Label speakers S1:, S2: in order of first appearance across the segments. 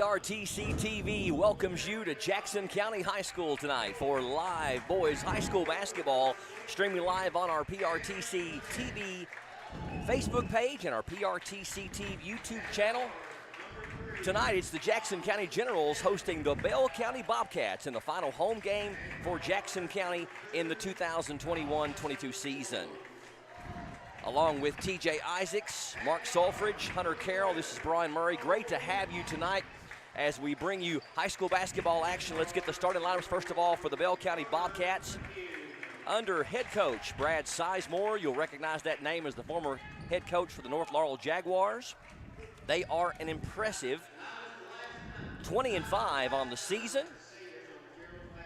S1: PRTC TV welcomes you to Jackson County High School tonight for live boys high school basketball, streaming live on our PRTC TV Facebook page and our PRTC TV YouTube channel. Tonight it's the Jackson County Generals hosting the Bell County Bobcats in the final home game for Jackson County in the 2021-22 season. Along with TJ Isaacs, Mark Sulfridge, Hunter Carroll, this is Brian Murray. Great to have you tonight as we bring you high school basketball action. Let's get the starting lineups first of all for the Bell County Bobcats. Under head coach Brad Sizemore, you'll recognize that name as the former head coach for the North Laurel Jaguars. They are an impressive 20-5 on the season.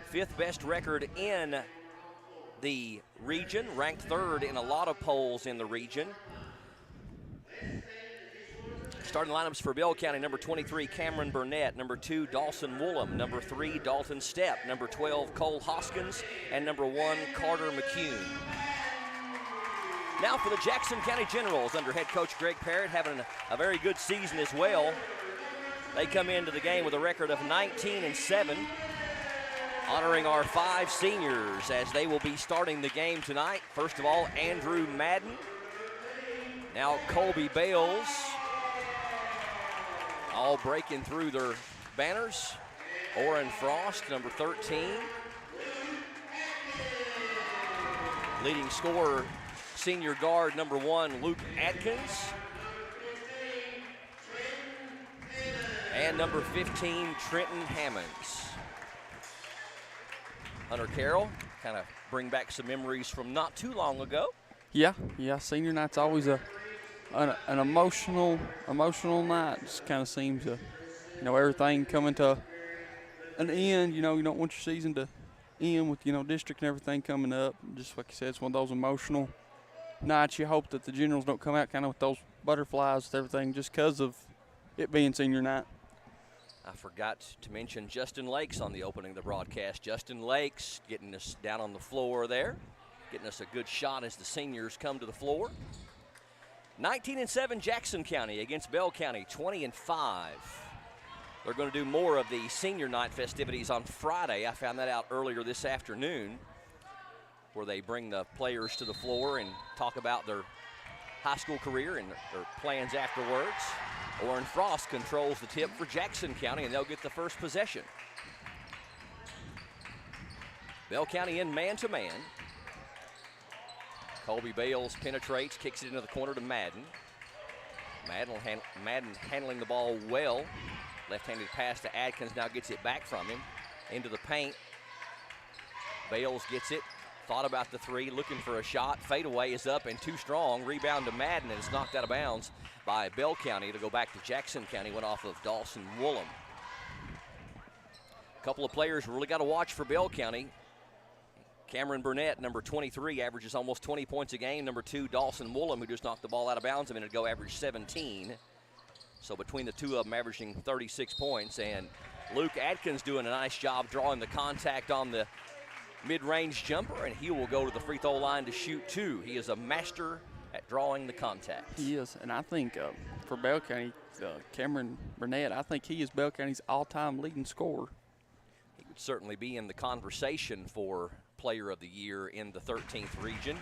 S1: Fifth best record in the region, ranked third in a lot of polls in the region. Starting lineups for Bell County: number 23, Cameron Burnett; number 2, Dawson Woolham; number 3, Dalton Stepp; number 12, Cole Hoskins; and number 1, Carter McCune. Now for the Jackson County Generals under head coach Greg Parrott, having a very good season as well. They come into the game with a record of 19-7. Honoring our 5 seniors as they will be starting the game tonight. First of all, Andrew Madden. Now Colby Bales. All breaking through their banners. Orrin Frost, number 13. Leading scorer, senior guard, number 1, Luke Atkins. And number 15, Trenton Hammonds. Hunter Carroll, kind of bring back some memories from not too long ago.
S2: Yeah, senior night's always an emotional night. Just kind of seems to, everything coming to an end. You don't want your season to end with, district and everything coming up. Just like you said, it's one of those emotional nights. You hope that the Generals don't come out kind of with those butterflies with everything just because of it being senior night.
S1: I forgot to mention Justin Lakes on the opening of the broadcast. Justin Lakes getting us down on the floor there, getting us a good shot as the seniors come to the floor. 19-7 Jackson County against Bell County, 20-5. They're going to do more of the senior night festivities on Friday. I found that out earlier this afternoon, where they bring the players to the floor and talk about their high school career and their plans afterwards. Orrin Frost controls the tip for Jackson County, and they'll get the first possession. Bell County in man-to-man. Colby Bales penetrates, kicks it into the corner to Madden. Madden handling the ball well. Left-handed pass to Atkins, now gets it back from him. Into the paint. Bales gets it. Thought about the three, looking for a shot. Fadeaway is up and too strong. Rebound to Madden, and it's knocked out of bounds by Bell County to go back to Jackson County. Went off of Dawson Woolham. A couple of players really got to watch for Bell County. Cameron Burnett, number 23, averages almost 20 points a game. Number 2, Dawson Woolham, who just knocked the ball out of bounds a minute ago, averaged 17. So between the two of them, averaging 36 points. And Luke Atkins doing a nice job drawing the contact on the mid-range jumper, and he will go to the free throw line to shoot 2. He is a master at drawing the contact.
S2: He is, and I think for Bell County, Cameron Burnett, I think he is Bell County's all-time leading scorer.
S1: He would certainly be in the conversation for Player of the Year in the 13th region.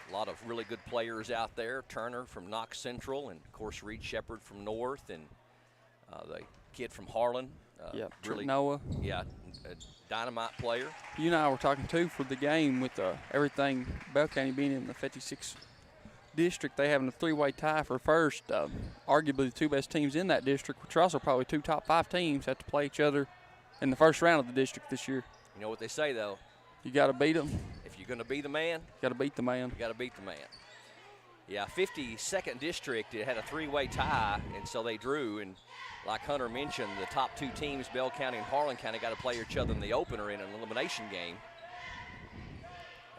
S1: A lot of really good players out there. Turner from Knox Central, and of course Reed Shepard from North, and the kid from Harlan.
S2: Really, Noah.
S1: Yeah, a dynamite player.
S2: You and I were talking too for the game with everything Bell County being in the 56th district. They having a 3-way tie for first. Arguably the two best teams in that district, which are also probably 2 top 5 teams, have to play each other in the first round of the district this year.
S1: You know what they say though?
S2: You got to beat them.
S1: If you're going to be the man,
S2: you got to beat the man.
S1: You got to beat the man. Yeah, 52nd district, it had a 3-way tie, and so they drew. And like Hunter mentioned, the top 2 teams, Bell County and Harlan County, got to play each other in the opener in an elimination game.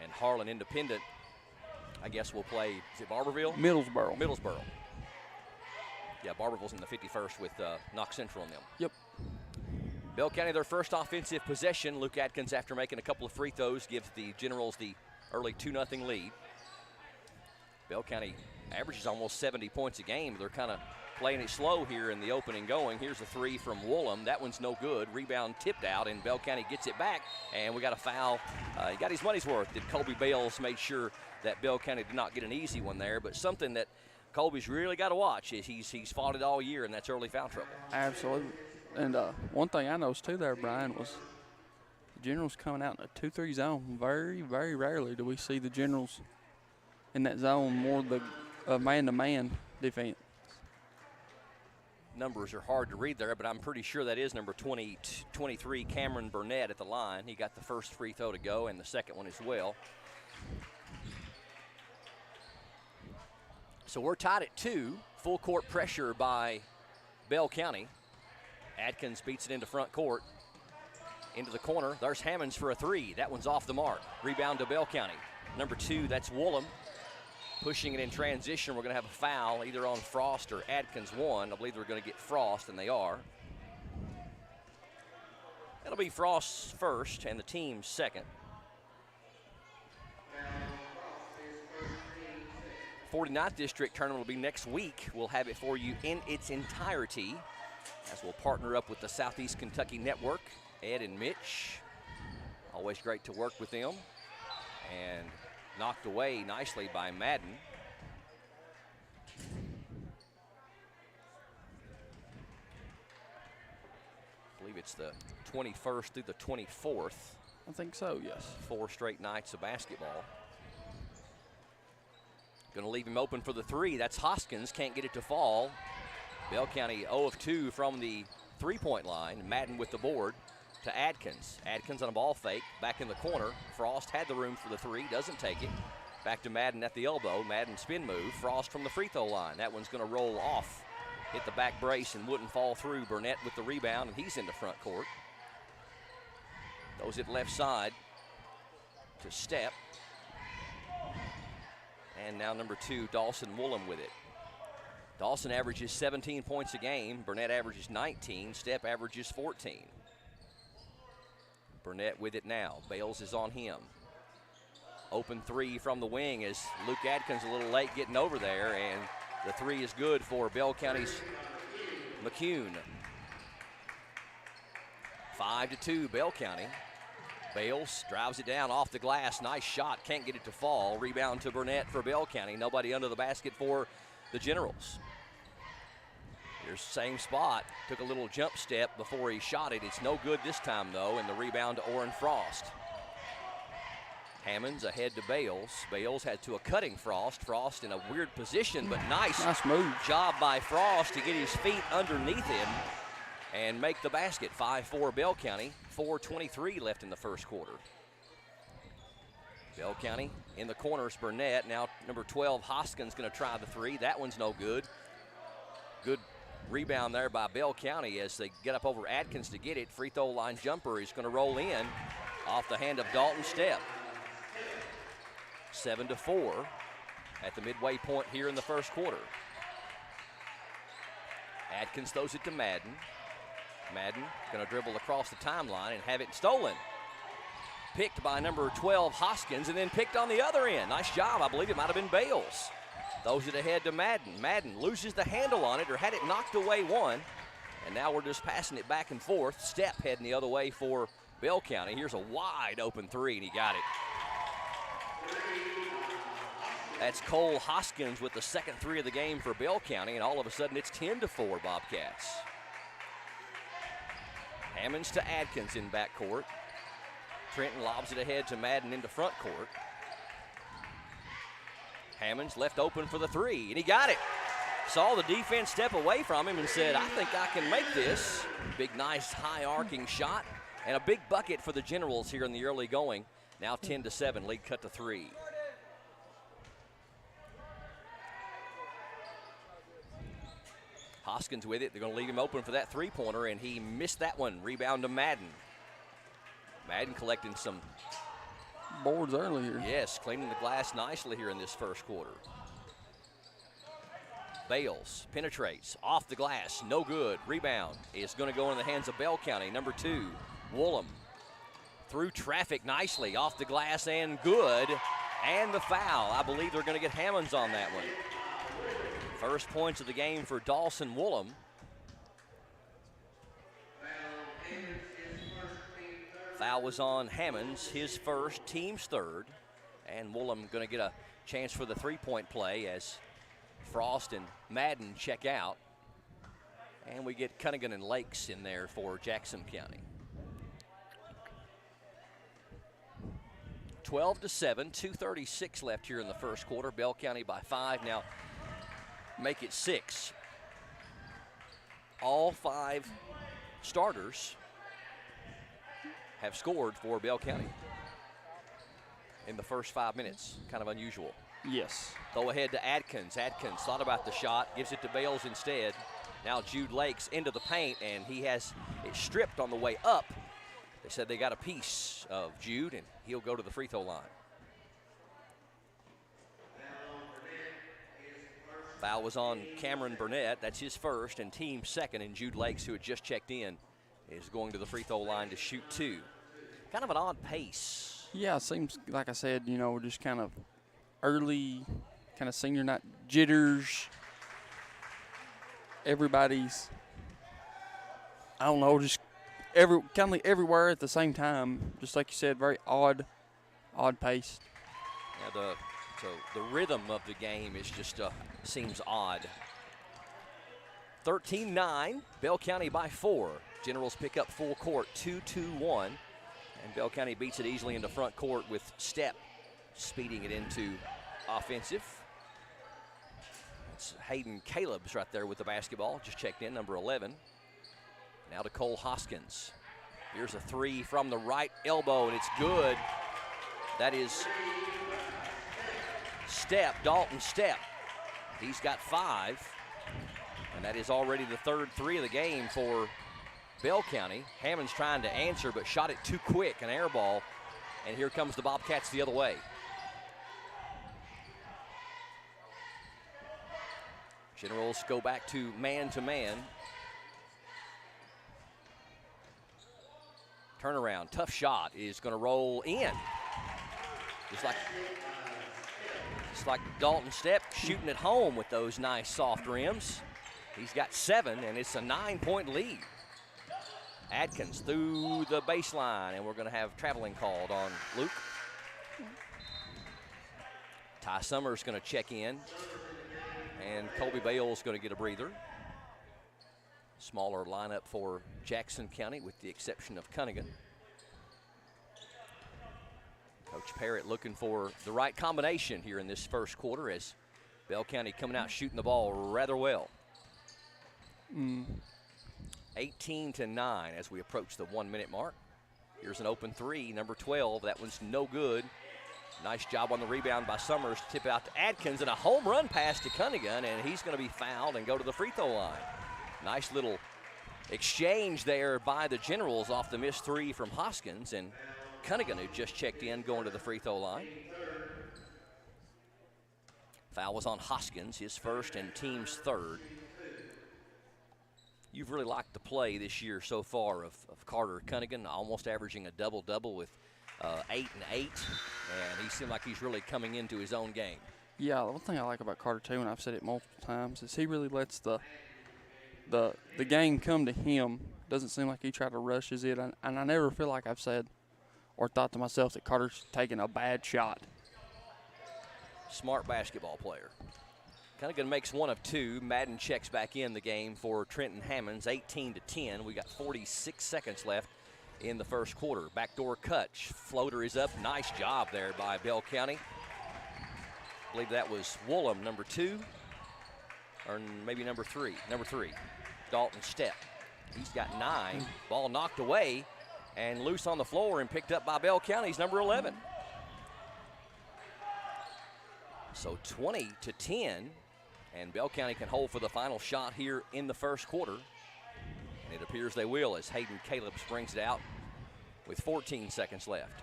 S1: And Harlan Independent, I guess, will play, is it Barberville?
S2: Middlesboro.
S1: Yeah, Barberville's in the 51st with Knox Central in them.
S2: Yep.
S1: Bell County, their first offensive possession. Luke Atkins, after making a couple of free throws, gives the Generals the early 2-0 lead. Bell County averages almost 70 points a game. They're kind of playing it slow here in the opening going. Here's a three from Woolham. That one's no good. Rebound tipped out, and Bell County gets it back. And we got a foul. He got his money's worth. Did Colby Bales made sure that Bell County did not get an easy one there, but something that Colby's really got to watch is he's fought it all year, and that's early foul trouble.
S2: Absolutely. And one thing I noticed too there, Brian, was the Generals coming out in a 2-3 zone. Very, very rarely do we see the Generals in that zone, more the man-to-man defense.
S1: Numbers are hard to read there, but I'm pretty sure that is number 23, Cameron Burnett at the line. He got the first free throw to go and the second one as well. So we're tied at 2. Full court pressure by Bell County. Adkins beats it into front court. Into the corner. There's Hammonds for a three. That one's off the mark. Rebound to Bell County. Number 2, that's Woolham. Pushing it in transition. We're going to have a foul either on Frost or Adkins one. I believe they're going to get Frost, and they are. It'll be Frost's first and the team's second. 49th District Tournament will be next week. We'll have it for you in its entirety as we'll partner up with the Southeast Kentucky Network. Ed and Mitch, always great to work with them. And knocked away nicely by Madden. I believe it's the 21st through the 24th.
S2: I think so, yes.
S1: 4 straight nights of basketball. Going to leave him open for the three. That's Hoskins. Can't get it to fall. Bell County 0 of 2 from the three-point line. Madden with the board to Adkins. Adkins on a ball fake. Back in the corner. Frost had the room for the three. Doesn't take it. Back to Madden at the elbow. Madden spin move. Frost from the free throw line. That one's going to roll off. Hit the back brace and wouldn't fall through. Burnett with the rebound, and he's into front court. Those at left side to Step. And now number 2, Dawson Woolham with it. Dawson averages 17 points a game. Burnett averages 19. Step averages 14. Burnett with it now. Bales is on him. Open three from the wing as Luke Adkins a little late getting over there, and the three is good for Bell County's McCune. 5-2 Bell County. Bales drives it down off the glass. Nice shot. Can't get it to fall. Rebound to Burnett for Bell County. Nobody under the basket for the Generals. Here's the same spot. Took a little jump step before he shot it. It's no good this time, though, and the rebound to Orrin Frost. Hammonds ahead to Bales. Bales had to a cutting Frost. Frost in a weird position, but nice
S2: move.
S1: Job by Frost to get his feet underneath him and make the basket. 5-4 Bell County. 4:23 left in the first quarter. Bell County in the corners, Burnett. Now number 12, Hoskins going to try the three. That one's no good. Good rebound there by Bell County as they get up over Adkins to get it. Free throw line jumper is going to roll in off the hand of Dalton Step. 7-4 at the midway point here in the first quarter. Adkins throws it to Madden. Madden going to dribble across the timeline and have it stolen. Picked by number 12, Hoskins, and then picked on the other end. Nice job. I believe it might have been Bales. Throws it ahead to Madden. Madden loses the handle on it, or had it knocked away one. And now we're just passing it back and forth. Step heading the other way for Bell County. Here's a wide open three, and he got it. That's Cole Hoskins with the second three of the game for Bell County, and all of a sudden it's 10-4 Bobcats. Hammonds to Adkins in backcourt. Trenton lobs it ahead to Madden into front court. Hammonds left open for the three, and he got it. Saw the defense step away from him and said, I think I can make this. Big, nice, high arcing shot, and a big bucket for the Generals here in the early going. Now 10-7, lead cut to 3. Hoskins with it. They're going to leave him open for that three-pointer, and he missed that one. Rebound to Madden. Madden collecting some
S2: boards earlier.
S1: Yes, cleaning the glass nicely here in this first quarter. Bales penetrates off the glass. No good. Rebound is going to go in the hands of Bell County. Number 2, Woolham. Through traffic nicely. Off the glass and good. And the foul. I believe they're going to get Hammonds on that one. First points of the game for Dawson Woolham. Foul was on Hammonds, his first, team's third. And Woolham going to get a chance for the three-point play as Frost and Madden check out. And we get Cunningham and Lakes in there for Jackson County. 12-7, 2:36 left here in the first quarter. Bell County by 5 now. Make it 6. All 5 starters have scored for Bell County in the first 5 minutes. Kind of unusual.
S2: Yes.
S1: Throw ahead to Adkins. Adkins thought about the shot, gives it to Bales instead. Now Jude Lakes into the paint, and he has it stripped on the way up. They said they got a piece of Jude, and he'll go to the free throw line. Foul was on Cameron Burnett. That's his first and team second. And Jude Lakes, who had just checked in, is going to the free throw line to shoot 2. Kind of an odd pace.
S2: Yeah, it seems, like I said, you know, we're just kind of early, kind of senior night jitters. Everybody's, I don't know, just kind of everywhere at the same time. Just like you said, very odd pace.
S1: Yeah, so the rhythm of the game is just seems odd. 13-9, Bell County by 4. Generals pick up full court, 2-2-1. And Bell County beats it easily into front court with Stepp speeding it into offensive. It's Hayden Caleb's right there with the basketball, just checked in, number 11. Now to Cole Hoskins. Here's a 3 from the right elbow, and it's good. That is Dalton Stepp. He's got 5, and that is already the third 3 of the game for Bell County. Hammond's trying to answer, but shot it too quick, an air ball, and here comes the Bobcats the other way. Generals go back to man-to-man. Turnaround, tough shot is going to roll in. Just like Dalton Stepp shooting at home with those nice soft rims. He's got 7, and it's a 9-point lead. Adkins through the baseline, and we're going to have traveling called on Luke. Ty Summers going to check in, and Colby Bales going to get a breather. Smaller lineup for Jackson County with the exception of Cunningham. Coach Parrott looking for the right combination here in this first quarter as Bell County coming out shooting the ball rather well. 18-9 as we approach the 1-minute mark. Here's an open 3, number 12. That one's no good. Nice job on the rebound by Summers to tip out to Adkins, and a home run pass to Cunningham, and he's going to be fouled and go to the free throw line. Nice little exchange there by the Generals off the missed 3 from Hoskins, and Cunningham, who just checked in, going to the free throw line. Foul was on Hoskins, his first and team's third. You've really liked the play this year so far of Carter Cunningham, almost averaging a double-double with 8 and 8, and he seemed like he's really coming into his own game.
S2: Yeah, the one thing I like about Carter, too, and I've said it multiple times, is he really lets the game come to him. Doesn't seem like he tries to rushes it, and I never feel like I've said or thought to myself that Carter's taking a bad shot.
S1: Smart basketball player. Cunningham makes 1 of 2. Madden checks back in the game for Trenton Hammonds, 18-10. We got 46 seconds left in the first quarter. Backdoor cut. Floater is up. Nice job there by Bell County. I believe that was Woolham, number 2, or maybe number 3. Number 3, Dalton Stepp. He's got 9. Ball knocked away and loose on the floor and picked up by Bell County's number 11. So 20-10, and Bell County can hold for the final shot here in the first quarter. And it appears they will as Hayden Caleb brings it out with 14 seconds left.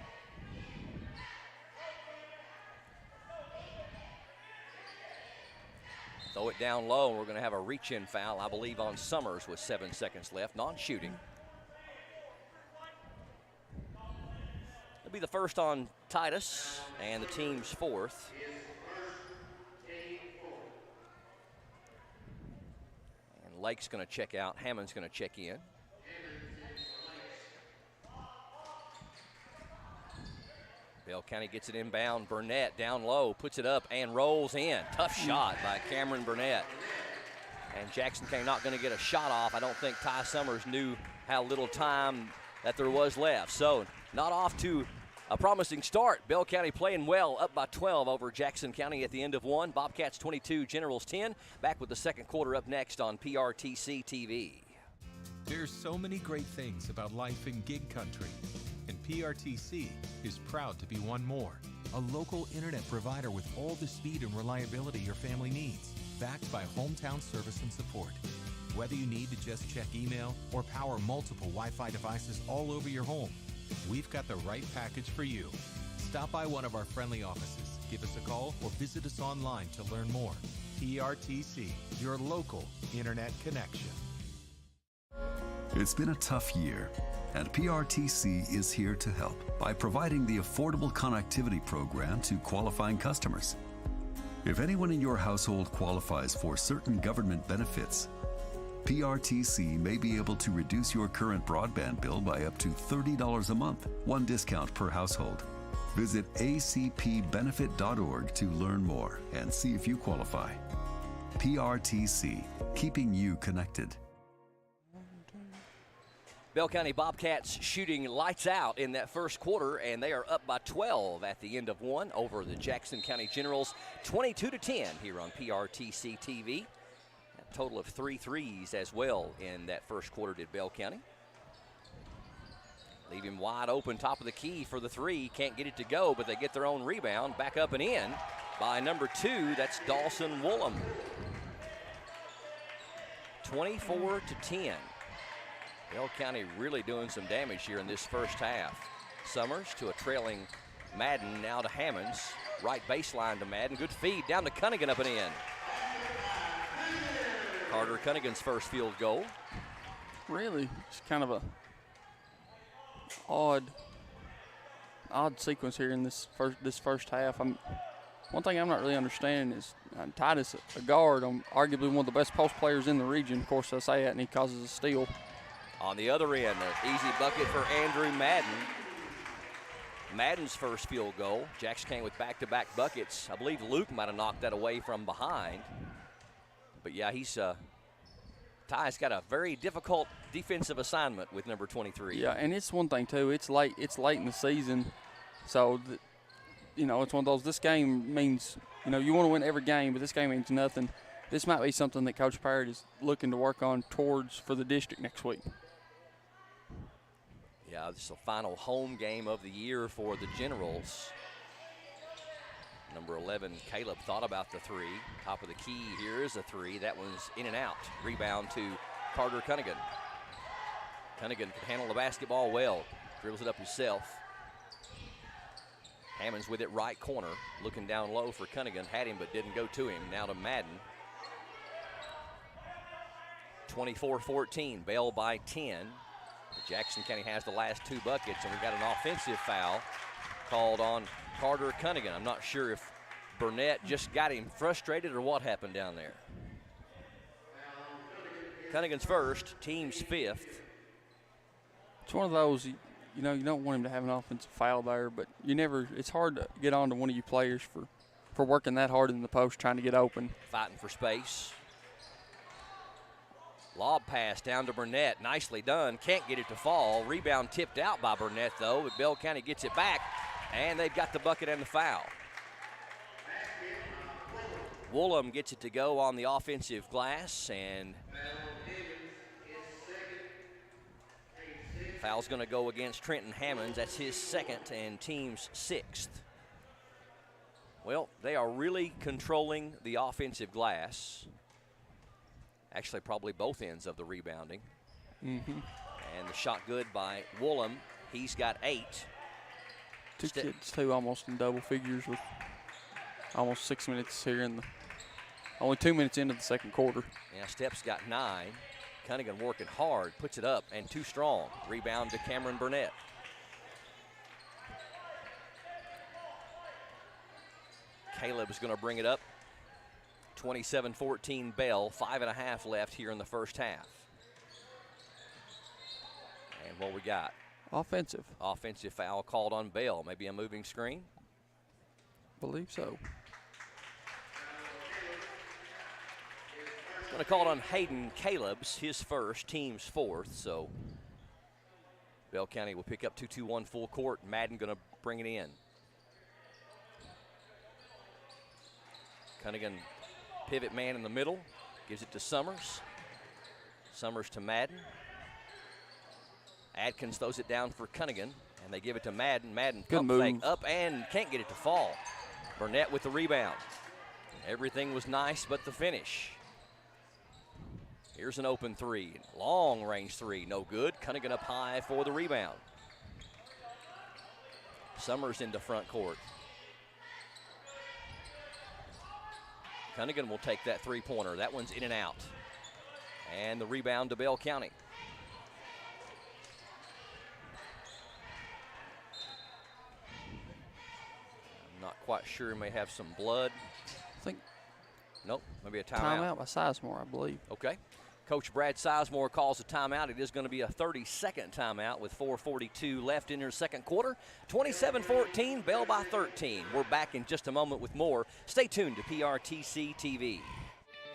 S1: Throw it down low, and we're going to have a reach-in foul, I believe, on Summers with 7 seconds left, non-shooting. It'll be the first on Titus, and the team's 4th. Lake's going to check out. Hammond's going to check in. Bell County gets it inbound. Burnett down low, puts it up and rolls in. Tough shot by Cameron Burnett. And Jackson County not going to get a shot off. I don't think Ty Summers knew how little time that there was left. So not off to a promising start. Bell County playing well, up by 12 over Jackson County at the end of one. Bobcats 22, Generals 10. Back with the second quarter up next on PRTC TV.
S3: There's so many great things about life in gig country, and PRTC is proud to be one more. A local internet provider with all the speed and reliability your family needs, backed by hometown service and support. Whether you need to just check email or power multiple Wi-Fi devices all over your home, we've got the right package for you. Stop by one of our friendly offices, give us a call, or visit us online to learn more. PRTC, your local internet connection.
S4: It's been a tough year, and PRTC is here to help by providing the affordable connectivity program to qualifying customers. If anyone in your household qualifies for certain government benefits, PRTC may be able to reduce your current broadband bill by up to $30 a month, one discount per household. Visit acpbenefit.org to learn more and see if you qualify. PRTC, keeping you connected.
S1: Bell County Bobcats shooting lights out in that first quarter, and they are up by 12 at the end of one over the Jackson County Generals, 22-10 here on PRTC TV. A total of 3 threes as well in that first quarter did Bell County. Leave him wide open, top of the key for the three. Can't get it to go, but they get their own rebound. Back up and in by number 2. That's Dawson Woolham. 24-10. Bell County really doing some damage here in this first half. Summers to a trailing Madden, now to Hammonds. Right baseline to Madden. Good feed down to Cunningham, up and in. Carter Cunningham's first field goal.
S2: Really, it's kind of a odd sequence here in this first half. One thing I'm not really understanding is Titus, a guard, arguably one of the best post players in the region. Of course, I say that, and he causes a steal.
S1: On the other end, an easy bucket for Andrew Madden. Madden's first field goal. Jackson County with back-to-back buckets. I believe Luke might have knocked that away from behind. But yeah, Ty's got a very difficult defensive assignment with number 23.
S2: Yeah, and it's one thing too. It's late in the season, so it's one of those. This game means you want to win every game, but this game means nothing. This might be something that Coach Parrott is looking to work on towards for the district next week.
S1: Yeah, this is the final home game of the year for the Generals. Number 11, Caleb thought about the three. Top of the key, here is a three. That one's in and out. Rebound to Carter Cunningham. Cunningham can handle the basketball well. Dribbles it up himself. Hammonds with it right corner. Looking down low for Cunningham. Had him but didn't go to him. Now to Madden. 24-14, Bell by 10. Jackson County has the last 2 buckets, and we've got an offensive foul called on Carter Cunningham. I'm not sure if Burnett just got him frustrated or what happened down there. Cunningham's first, team's 5th.
S2: It's one of those, you don't want him to have an offensive foul there, but it's hard to get on to one of you players for working that hard in the post trying to get open.
S1: Fighting for space. Lob pass down to Burnett. Nicely done. Can't get it to fall. Rebound tipped out by Burnett, though. But Bell County gets it back, and they've got the bucket and the foul. Woolham gets it to go on the offensive glass, and foul's going to go against Trenton Hammonds. That's his 2nd and team's 6th. Well, they are really controlling the offensive glass. Actually, probably both ends of the rebounding.
S2: Mm-hmm.
S1: And the shot good by Woolham. He's got 8.
S2: 2 kids, too, almost in double figures with almost 6 minutes here only 2 minutes into the second quarter.
S1: Yeah, Steps got 9. Cunningham working hard, puts it up, and too strong. Rebound to Cameron Burnett. Caleb is going to bring it up 27-14 Bell, 5.5 left here in the first half. And what we got?
S2: Offensive.
S1: Offensive foul called on Bell. Maybe a moving screen?
S2: Believe so.
S1: Going to call it on Hayden Caleb's, his first, team's fourth. So Bell County will pick up 2-2-1 full court. Madden going to bring it in. Cunningham, pivot man in the middle, gives it to Summers. Summers to Madden. Adkins throws it down for Cunningham, and they give it to Madden. Madden pump fake up and can't get it to fall. Burnett with the rebound. Everything was nice but the finish. Here's an open three. Long range three, no good. Cunningham up high for the rebound. Summers into front court. Cunningham will take that three-pointer. That one's in and out. And the rebound to Bell County. I'm not quite sure. He may have some blood.
S2: I think.
S1: Nope, maybe a timeout.
S2: Timeout by Sizemore, I believe.
S1: Okay. Coach Brad Sizemore calls a timeout. It is going to be a 30-second timeout with 4:42 left in your second quarter. 27-14, Bell by 13. We're back in just a moment with more. Stay tuned to PRTC TV.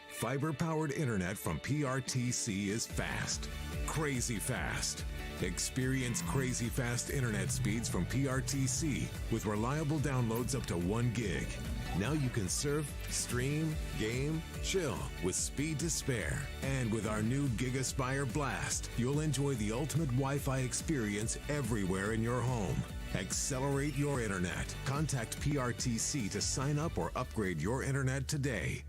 S5: Fiber-powered internet from PRTC is fast, crazy fast. Experience crazy fast internet speeds from PRTC with reliable downloads up to 1 gig. Now you can surf, stream, game, chill with speed to spare. And with our new GigaSpire Blast, you'll enjoy the ultimate Wi-Fi experience everywhere in your home. Accelerate your internet. Contact PRTC to sign up or upgrade your internet today.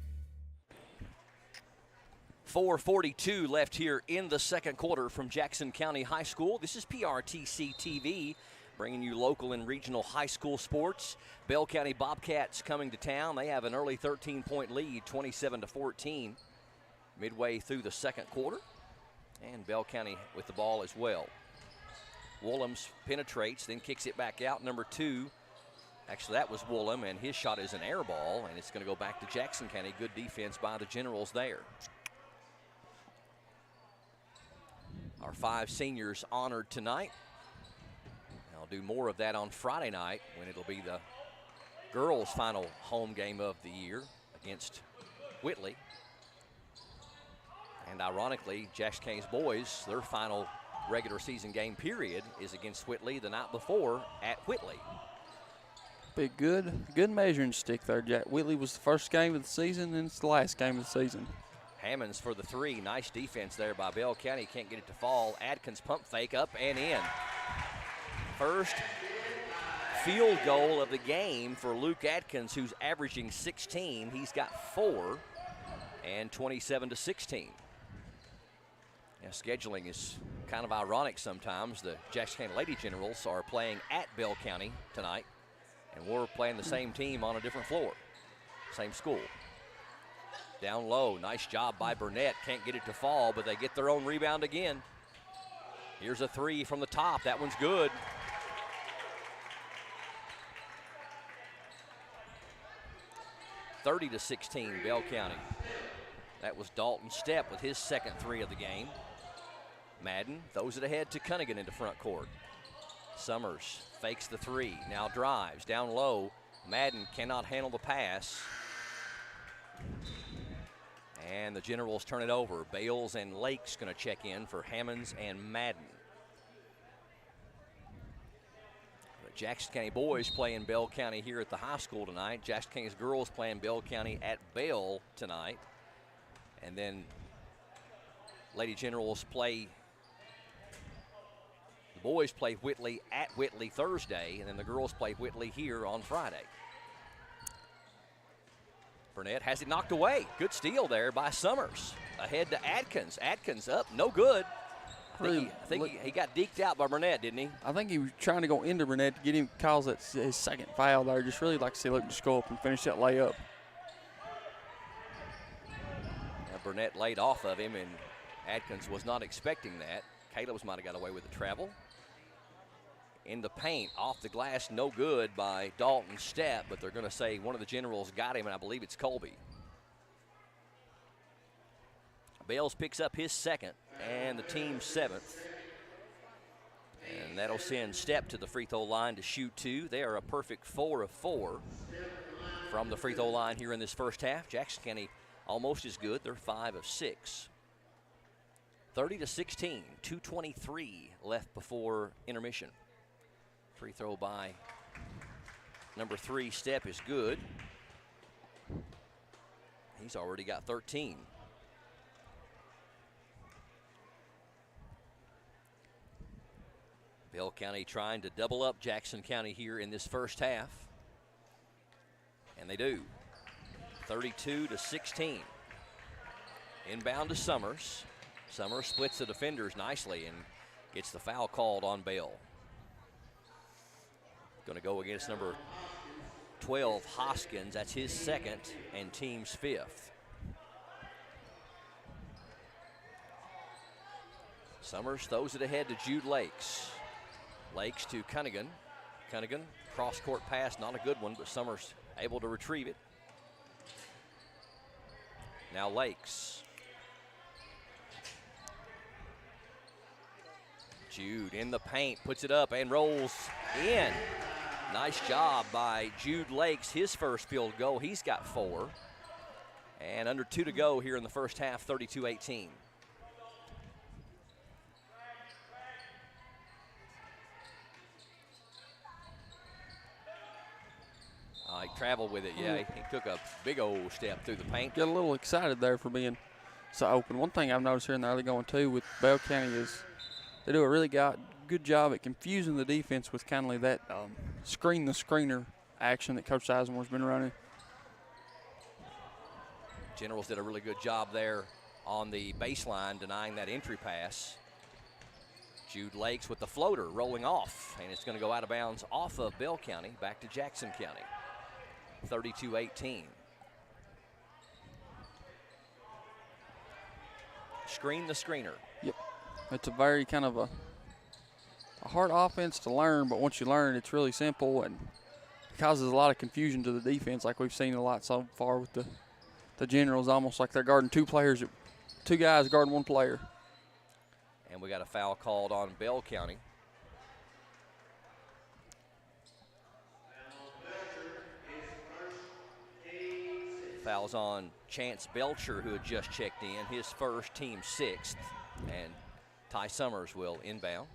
S1: 4:42 left here in the second quarter from Jackson County High School. This is PRTC TV, bringing you local and regional high school sports. Bell County Bobcats coming to town. They have an early 13-point lead, 27-14, midway through the second quarter. And Bell County with the ball as well. Woolhams penetrates, then kicks it back out. Number 2, actually that was Woolham, and his shot is an air ball, and it's going to go back to Jackson County. Good defense by the Generals there. Our 5 seniors honored tonight. I'll do more of that on Friday night when it'll be the girls' final home game of the year against Whitley. And ironically, Jackson County's boys, their final regular season game period is against Whitley the night before at Whitley.
S2: Be good measuring stick there, Jack. Whitley was the first game of the season, and it's the last game of the season.
S1: Hammonds for the 3. Nice defense there by Bell County. Can't get it to fall. Adkins pump fake up and in. First field goal of the game for Luke Adkins, who's averaging 16. He's got 4, and 27-16. Now, scheduling is kind of ironic sometimes. The Jackson County Lady Generals are playing at Bell County tonight, and we're playing the same team on a different floor, same school. Down low, nice job by Burnett. Can't get it to fall, but they get their own rebound again. Here's a 3 from the top. That one's good. (30-16) Bell County. That was Dalton Stepp with his second 3 of the game. Madden throws it ahead to Cunningham into front court. Summers fakes the 3, now drives down low. Madden cannot handle the pass. And the Generals turn it over. Bales and Lake's going to check in for Hammonds and Madden. The Jackson County boys playing Bell County here at the high school tonight. Jackson County's girls playing Bell County at Bell tonight. And then Lady Generals play, the boys play Whitley at Whitley Thursday, and then the girls play Whitley here on Friday. Burnett has it knocked away. Good steal there by Summers. Ahead to Adkins. Adkins up, no good. I think he got deked out by Burnett, didn't he?
S2: I think he was trying to go into Burnett to get him, cause that his second foul there. Just really like to see Luke just go up and finish that layup.
S1: Now Burnett laid off of him, and Adkins was not expecting that. Caleb's might have got away with the travel. In the paint, off the glass, no good by Dalton Stepp, but they're going to say one of the Generals got him, and I believe it's Colby. Bales picks up his second and the team's 7th. And that'll send Stepp to the free throw line to shoot 2. They are a perfect 4 of 4 from the free throw line here in this first half. Jackson County almost as good. They're 5 of 6. 30-16, 2:23 left before intermission. Free throw by number 3, Stepp, is good. He's already got 13. Bell County trying to double up Jackson County here in this first half. And they do. 32-16. Inbound to Summers. Summers splits the defenders nicely and gets the foul called on Bell. Going to go against number 12, Hoskins. That's his second and team's 5th. Summers throws it ahead to Jude Lakes. Lakes to Cunningham. Cunningham, cross-court pass, not a good one, but Summers able to retrieve it. Now Lakes. Jude in the paint, puts it up and rolls in. Nice job by Jude Lakes, his first field goal. He's got 4. And under 2 to go here in the first half, 32-18. He traveled with it, yeah. He took a big old step through the paint.
S2: Get a little excited there for being so open. One thing I've noticed here in the early going, too, with Bell County is they do a really good job at confusing the defense with kind of like that screen the screener action that Coach Sizemore's been running.
S1: Generals did a really good job there on the baseline, denying that entry pass. Jude Lakes with the floater rolling off, and it's going to go out of bounds off of Bell County, back to Jackson County. 32-18. Screen the screener.
S2: Yep. It's a very kind of a hard offense to learn, but once you learn, it's really simple and it causes a lot of confusion to the defense, like we've seen a lot so far with the Generals, almost like they're guarding 2 players, 2 guys guarding 1 player.
S1: And we got a foul called on Bell County. Fouls on Chance Belcher, who had just checked in, his first, team 6th. And Ty Summers will inbound.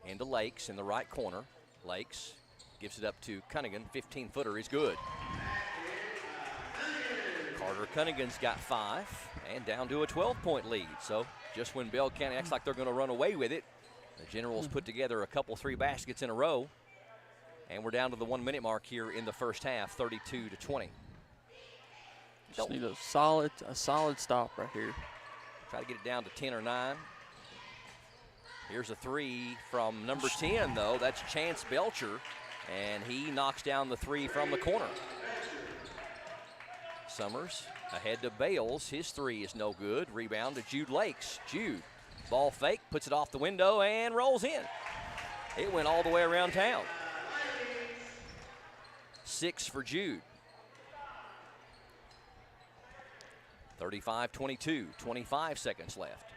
S1: Into Lakes in the right corner. Lakes gives it up to Cunningham. 15-footer is good. Carter Cunningham's got 5 and down to a 12-point lead. So just when Bell County acts like they're going to run away with it, the Generals put together a couple 3 baskets in a row. And we're down to the 1-minute mark here in the first half, 32-20.
S2: Just need a solid stop right here.
S1: Try to get it down to 10 or 9. Here's a 3 from number 10, though. That's Chance Belcher, and he knocks down the 3 from the corner. Summers ahead to Bales. His 3 is no good. Rebound to Jude Lakes. Jude, ball fake, puts it off the window and rolls in. It went all the way around town. 6 for Jude. 35-22, 25 seconds left.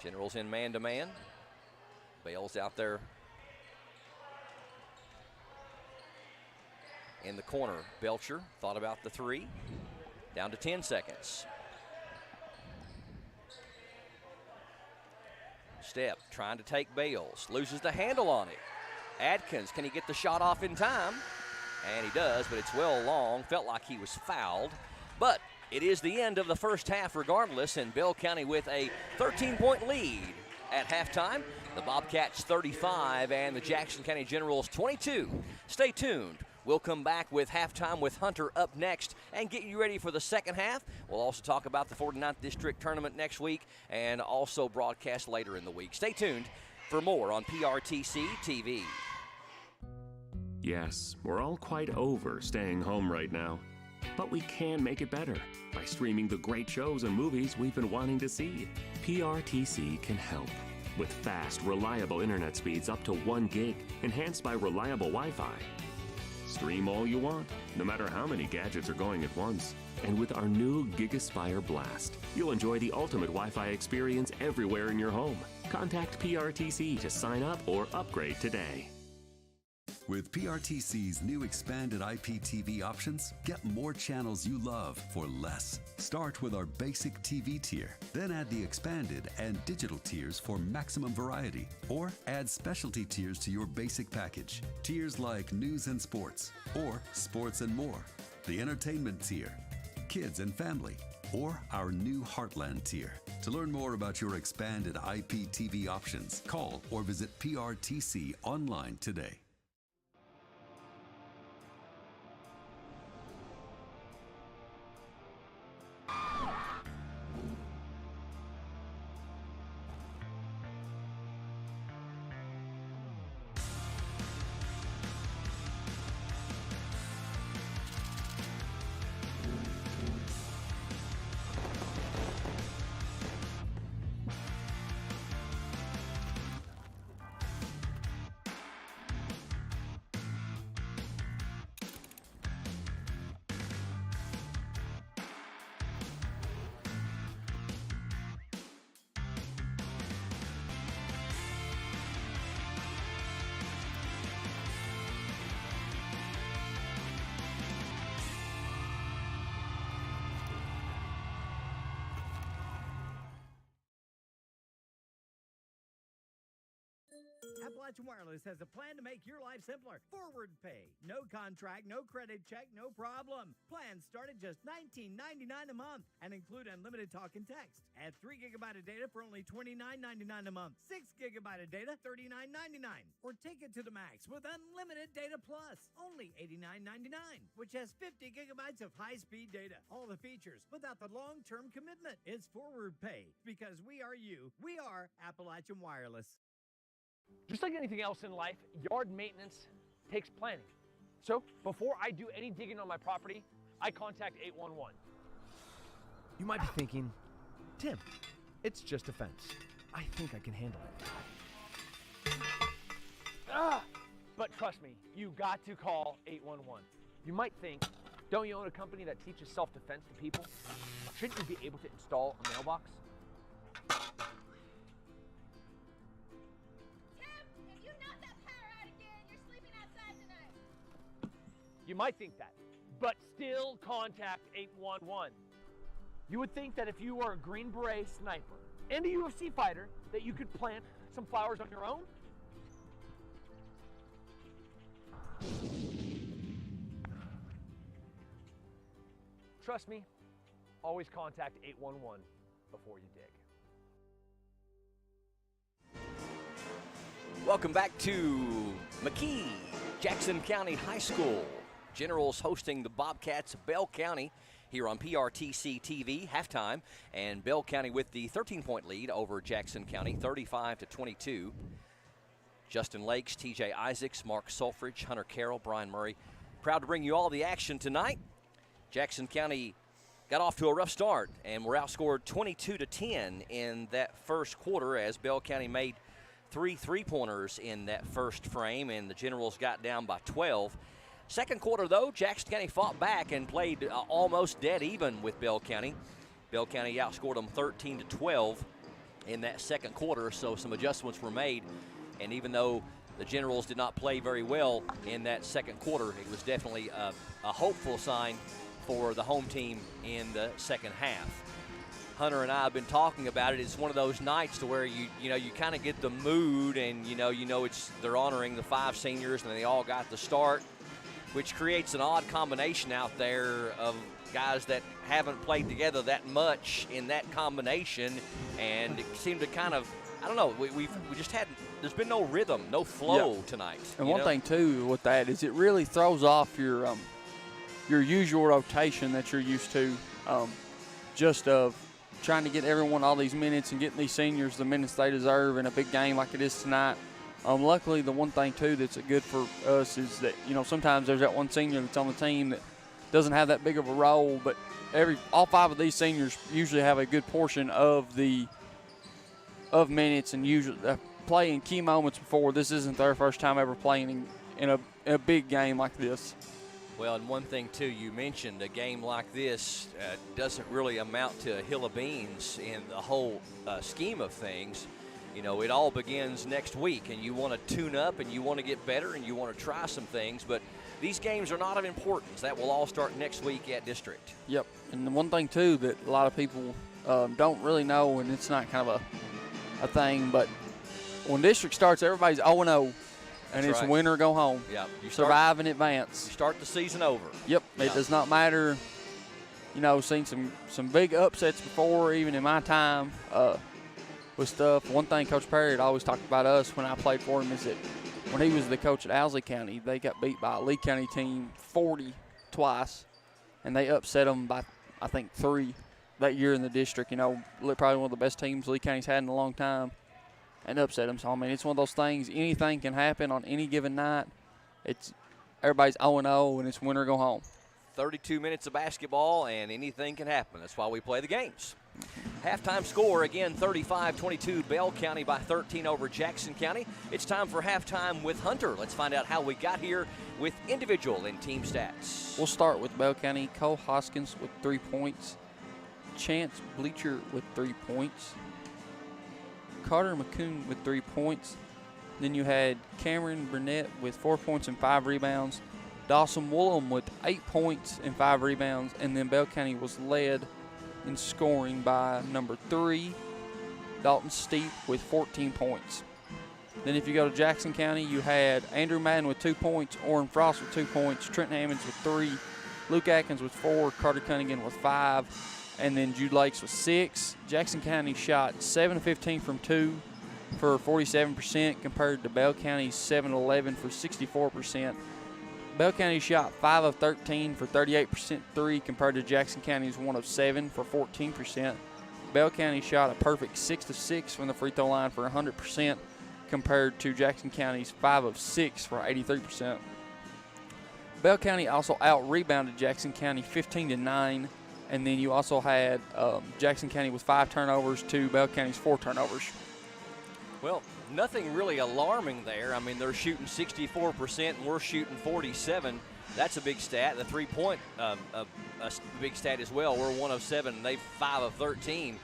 S1: Generals in man-to-man. Bales out there in the corner. Belcher thought about the 3. Down to 10 seconds. Stepp trying to take Bales. Loses the handle on it. Adkins, can he get the shot off in time? And he does, but it's well long. Felt like he was fouled. But it is the end of the first half regardless, and Bell County with a 13-point lead at halftime. The Bobcats 35 and the Jackson County Generals 22. Stay tuned. We'll come back with halftime with Hunter up next and get you ready for the second half. We'll also talk about the 49th District Tournament next week and also broadcast later in the week. Stay tuned for more on PRTC TV.
S6: Yes, we're all quite over staying home right now. But we can make it better by streaming the great shows and movies we've been wanting to see. PRTC can help with fast, reliable internet speeds up to 1 gig, enhanced by reliable Wi-Fi. Stream all you want, no matter how many gadgets are going at once. And with our new GigaSpire Blast, you'll enjoy the ultimate Wi-Fi experience everywhere in your home. Contact PRTC to sign up or upgrade today.
S4: With PRTC's new expanded IPTV options, get more channels you love for less. Start with our basic TV tier, then add the expanded and digital tiers for maximum variety, or add specialty tiers to your basic package. Tiers like news and sports, or sports and more, the entertainment tier, kids and family, or our new Heartland tier. To learn more about your expanded IPTV options, call or visit PRTC online today.
S7: Appalachian Wireless has a plan to make your life simpler. Forward pay. No contract, no credit check, no problem. Plans start at just $19.99 a month and include unlimited talk and text. Add 3 gigabyte of data for only $29.99 a month. 6 gigabyte of data, $39.99. Or take it to the max with unlimited data plus, only $89.99, which has 50 gigabytes of high-speed data. All the features without the long-term commitment. It's forward pay because we are you. We are Appalachian Wireless.
S8: Just like anything else in life, yard maintenance takes planning. So before I do any digging on my property, I contact 811. You might be thinking, Tim, it's just a fence. I think I can handle it. But trust me, you got to call 811. You might think, don't you own a company that teaches self-defense to people? Shouldn't you be able to install a mailbox? You might think that, but still contact 811. You would think that if you were a Green Beret sniper and a UFC fighter, that you could plant some flowers on your own. Trust me, always contact 811 before you dig.
S1: Welcome back to McKee, Jackson County High School. Generals hosting the Bobcats of Bell County here on PRTC TV, halftime, and Bell County with the 13-point lead over Jackson County, 35-22. Justin Lakes, TJ Isaacs, Mark Sulfridge, Hunter Carroll, Brian Murray. Proud to bring you all the action tonight. Jackson County got off to a rough start and were outscored 22-10 in that first quarter as Bell County made 3 3-pointers in that first frame, and the Generals got down by 12. Second quarter, though, Jackson County fought back and played almost dead even with Bell County. Bell County outscored them 13-12 in that second quarter, so some adjustments were made. And even though the Generals did not play very well in that second quarter, it was definitely a hopeful sign for the home team in the second half. Hunter and I have been talking about it. It's one of those nights to where you kind of get the mood, and they're honoring the 5 seniors, and they all got the start, which creates an odd combination out there of guys that haven't played together that much in that combination, and it seemed to kind of, I don't know, we just had, there's been no rhythm, no flow tonight.
S2: And one thing too with that is it really throws off your usual rotation that you're used to, just of trying to get everyone all these minutes and getting these seniors the minutes they deserve in a big game like it is tonight. Luckily, the one thing, too, that's good for us is that, sometimes there's that one senior that's on the team that doesn't have that big of a role, but all 5 of these seniors usually have a good portion of minutes and usually play in key moments before. This isn't their first time ever playing in a big game like this.
S1: Well, and one thing, too, you mentioned a game like this doesn't really amount to a hill of beans in the whole scheme of things. You know, it all begins next week, and you want to tune up and you want to get better and you want to try some things. But these games are not of importance. That will all start next week at District.
S2: Yep. And the one thing, too, that a lot of people don't really know, and it's not kind of a thing, but when District starts, everybody's 0-0. And
S1: That's
S2: it's
S1: right.
S2: win or go home.
S1: Yeah,
S2: Survive and advance.
S1: You start the season over.
S2: Yep.
S1: Yeah.
S2: It does not matter. You know, seen some big upsets before, even in my time with stuff. One thing Coach Perry had always talked about us when I played for him is that when he was the coach at Owsley County, they got beat by a Lee County team 40 twice, and they upset them by, I think, 3 that year in the district. You know, probably one of the best teams Lee County's had in a long time. And upset them. So, I mean, it's one of those things. Anything can happen on any given night. Everybody's 0-0, and it's win or go home.
S1: 32 minutes of basketball, and anything can happen. That's why we play the games. Halftime score, again, 35-22. Bell County by 13 over Jackson County. It's time for halftime with Hunter. Let's find out how we got here with individual and team stats.
S2: We'll start with Bell County. Cole Hoskins with 3 points. Chance Bleacher with 3 points. Carter McCoon with 3 points. Then you had Cameron Burnett with 4 points and 5 rebounds. Dawson Woolham with 8 points and 5 rebounds. And then Bell County was led in scoring by number 3, Dalton Steep with 14 points. Then if you go to Jackson County, you had Andrew Madden with 2 points, Orrin Frost with 2 points, Trent Hammonds with 3, Luke Atkins with 4, Carter Cunningham with 5, and then Jude Lakes with 6. Jackson County shot 7-15 from 2 for 47% compared to Bell County's 7-11 for 64%. Bell County shot 5 of 13 for 38% 3 compared to Jackson County's 1 of 7 for 14%. Bell County shot a perfect 6 of 6 from the free throw line for 100% compared to Jackson County's 5 of 6 for 83%. Bell County also out-rebounded Jackson County 15-9. And then you also had Jackson County with 5 turnovers to Bell County's 4 turnovers.
S1: Well, nothing really alarming there. I mean, they're shooting 64% and we're shooting 47%. That's a big stat. The three-point, a big stat as well. We're 1 of 7 and they've 5 of 13.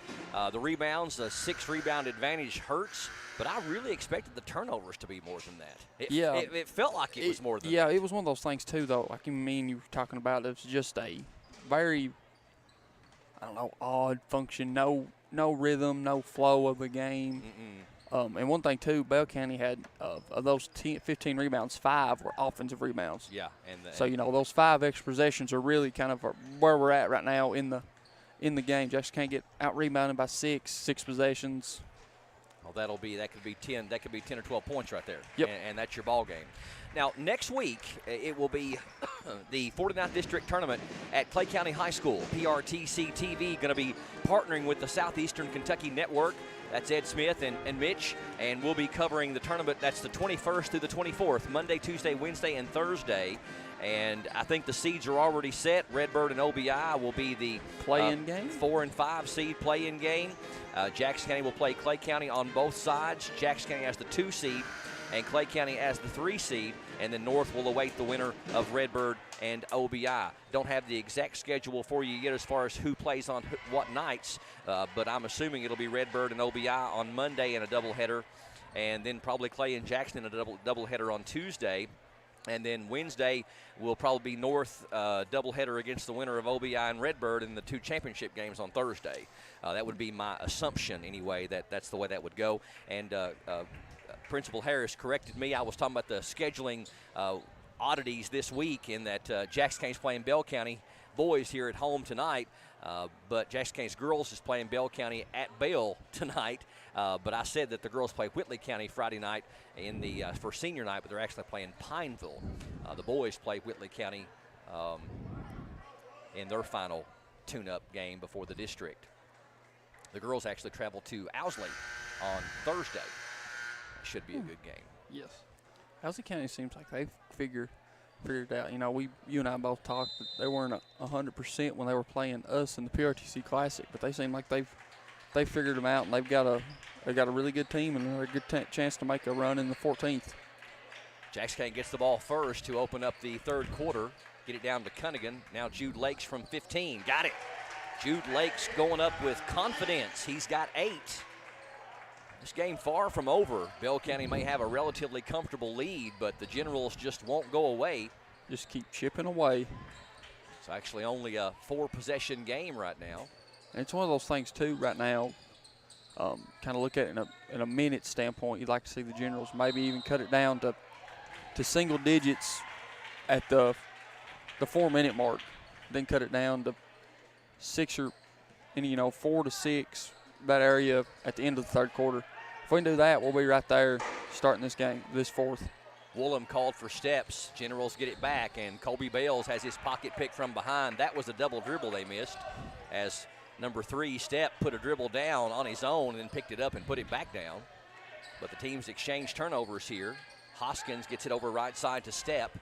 S1: The rebounds, the 6 rebound advantage hurts, but I really expected the turnovers to be more than that. It felt like it was more than that.
S2: Yeah, it was one of those things too, though. Like you were talking about, it was just a very, I don't know, odd function. No rhythm, no flow of the game. And one thing too, Bell County had of those 15 rebounds, 5 were offensive rebounds.
S1: Yeah,
S2: so those 5 extra possessions are really kind of where we're at right now in the game. Jackson can't get out rebounded by 6 possessions.
S1: Well, that could be 10 or 12 points right there.
S2: Yep.
S1: And that's your ball game. Now, next week, it will be the 49th District Tournament at Clay County High School. PRTC TV going to be partnering with the Southeastern Kentucky Network. That's Ed Smith and Mitch, and we'll be covering the tournament. That's the 21st through the 24th, Monday, Tuesday, Wednesday, and Thursday. And I think the seeds are already set. Redbird and OBI will be the
S2: play-in game.
S1: 4 and 5 seed play-in game. Jackson County will play Clay County on both sides. Jackson County has the 2 seed, and Clay County as the 3 seed, and then North will await the winner of Redbird and OBI. Don't have the exact schedule for you yet as far as who plays on what nights, but I'm assuming it'll be Redbird and OBI on Monday in a doubleheader, and then probably Clay and Jackson in a doubleheader on Tuesday. And then Wednesday will probably be North doubleheader against the winner of OBI and Redbird in the 2 championship games on Thursday. That would be my assumption anyway, that's the way that would go. And Principal Harris corrected me. I was talking about the scheduling oddities this week in that Jackson County's playing Bell County boys here at home tonight, but Jackson County's girls is playing Bell County at Bell tonight. But I said that the girls play Whitley County Friday night for senior night, but they're actually playing Pineville. The boys play Whitley County in their final tune-up game before the district. The girls actually travel to Owsley on Thursday. Should be a good game.
S2: Yes. Owsley County seems like they've figured it out. You and I both talked that they weren't 100% when they were playing us in the PRTC Classic, but they seem like they've figured them out, and they've got a really good team and a good chance to make a run in the 14th.
S1: Jackson County gets the ball first to open up the third quarter. Get it down to Cunningham. Now Jude Lakes from 15. Got it. Jude Lakes going up with confidence. He's got 8. This game far from over. Bell County may have a relatively comfortable lead, but the Generals just won't go away.
S2: Just keep chipping away.
S1: It's actually only a 4-possession game right now.
S2: And it's one of those things, too, right now. Kind of look at it in a minute standpoint. You'd like to see the Generals maybe even cut it down to single digits at the 4-minute mark, then cut it down to 6 or 4 to 6, that area at the end of the third quarter. If we can do that, we'll be right there starting this game, this fourth.
S1: Woolham called for steps. Generals get it back, and Colby Bales has his pocket pick from behind. That was a double dribble they missed, as number 3, Step, put a dribble down on his own and then picked it up and put it back down. But the teams exchange turnovers here. Hoskins gets it over right side to Step.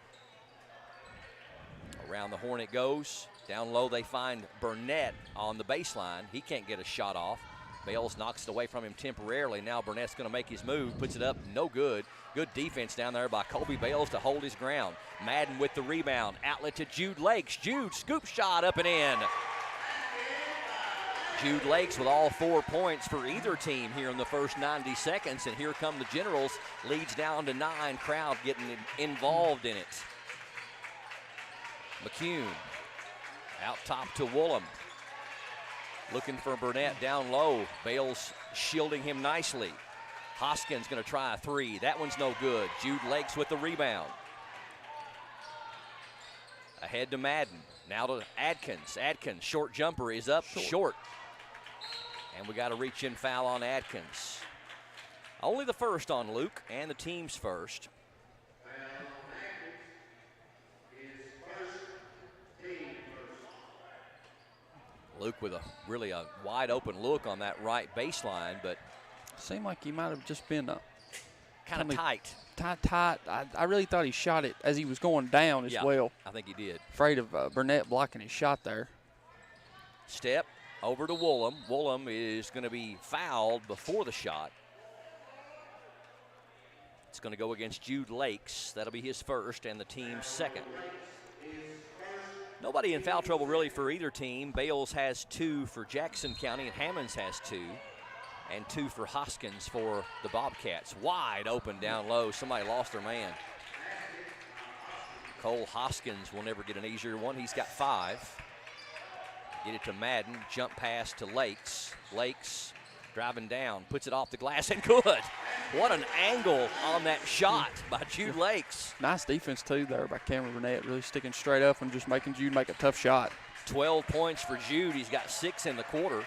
S1: Around the horn it goes. Down low they find Burnett on the baseline. He can't get a shot off. Bales knocks it away from him temporarily. Now Burnett's going to make his move. Puts it up. No good. Good defense down there by Colby Bales to hold his ground. Madden with the rebound. Outlet to Jude Lakes. Jude, scoop shot up and in. Jude Lakes with all 4 points for either team here in the first 90 seconds. And here come the Generals. Leads down to 9. Crowd getting involved in it. McCune out top to Woolham. Looking for Burnett down low. Bales shielding him nicely. Hoskins going to try a 3. That one's no good. Jude Lakes with the rebound. Ahead to Madden. Now to Adkins. Adkins, short jumper is up short. And we got a reach-in foul on Adkins. Only the first on Luke, and the team's first. Luke with a really wide open look on that right baseline, but
S2: seemed like he might have just been
S1: kind of tight.
S2: Tight. I really thought he shot it as he was going down as well.
S1: I think he did.
S2: Afraid of Burnett blocking his shot there.
S1: Step over to Woolham. Woolham is going to be fouled before the shot. It's going to go against Jude Lakes. That'll be his first and the team's second. Nobody in foul trouble really for either team. Bales has 2 for Jackson County, and Hammonds has 2. And 2 for Hoskins for the Bobcats. Wide open down low. Somebody lost their man. Cole Hoskins will never get an easier one. He's got 5. Get it to Madden. Jump pass to Lakes. Lakes driving down. Puts it off the glass and good. What an angle on that shot by Jude Lakes.
S2: Nice defense, too, there by Cameron Burnett. Really sticking straight up and just making Jude make a tough shot.
S1: 12 points for Jude. He's got 6 in the quarter.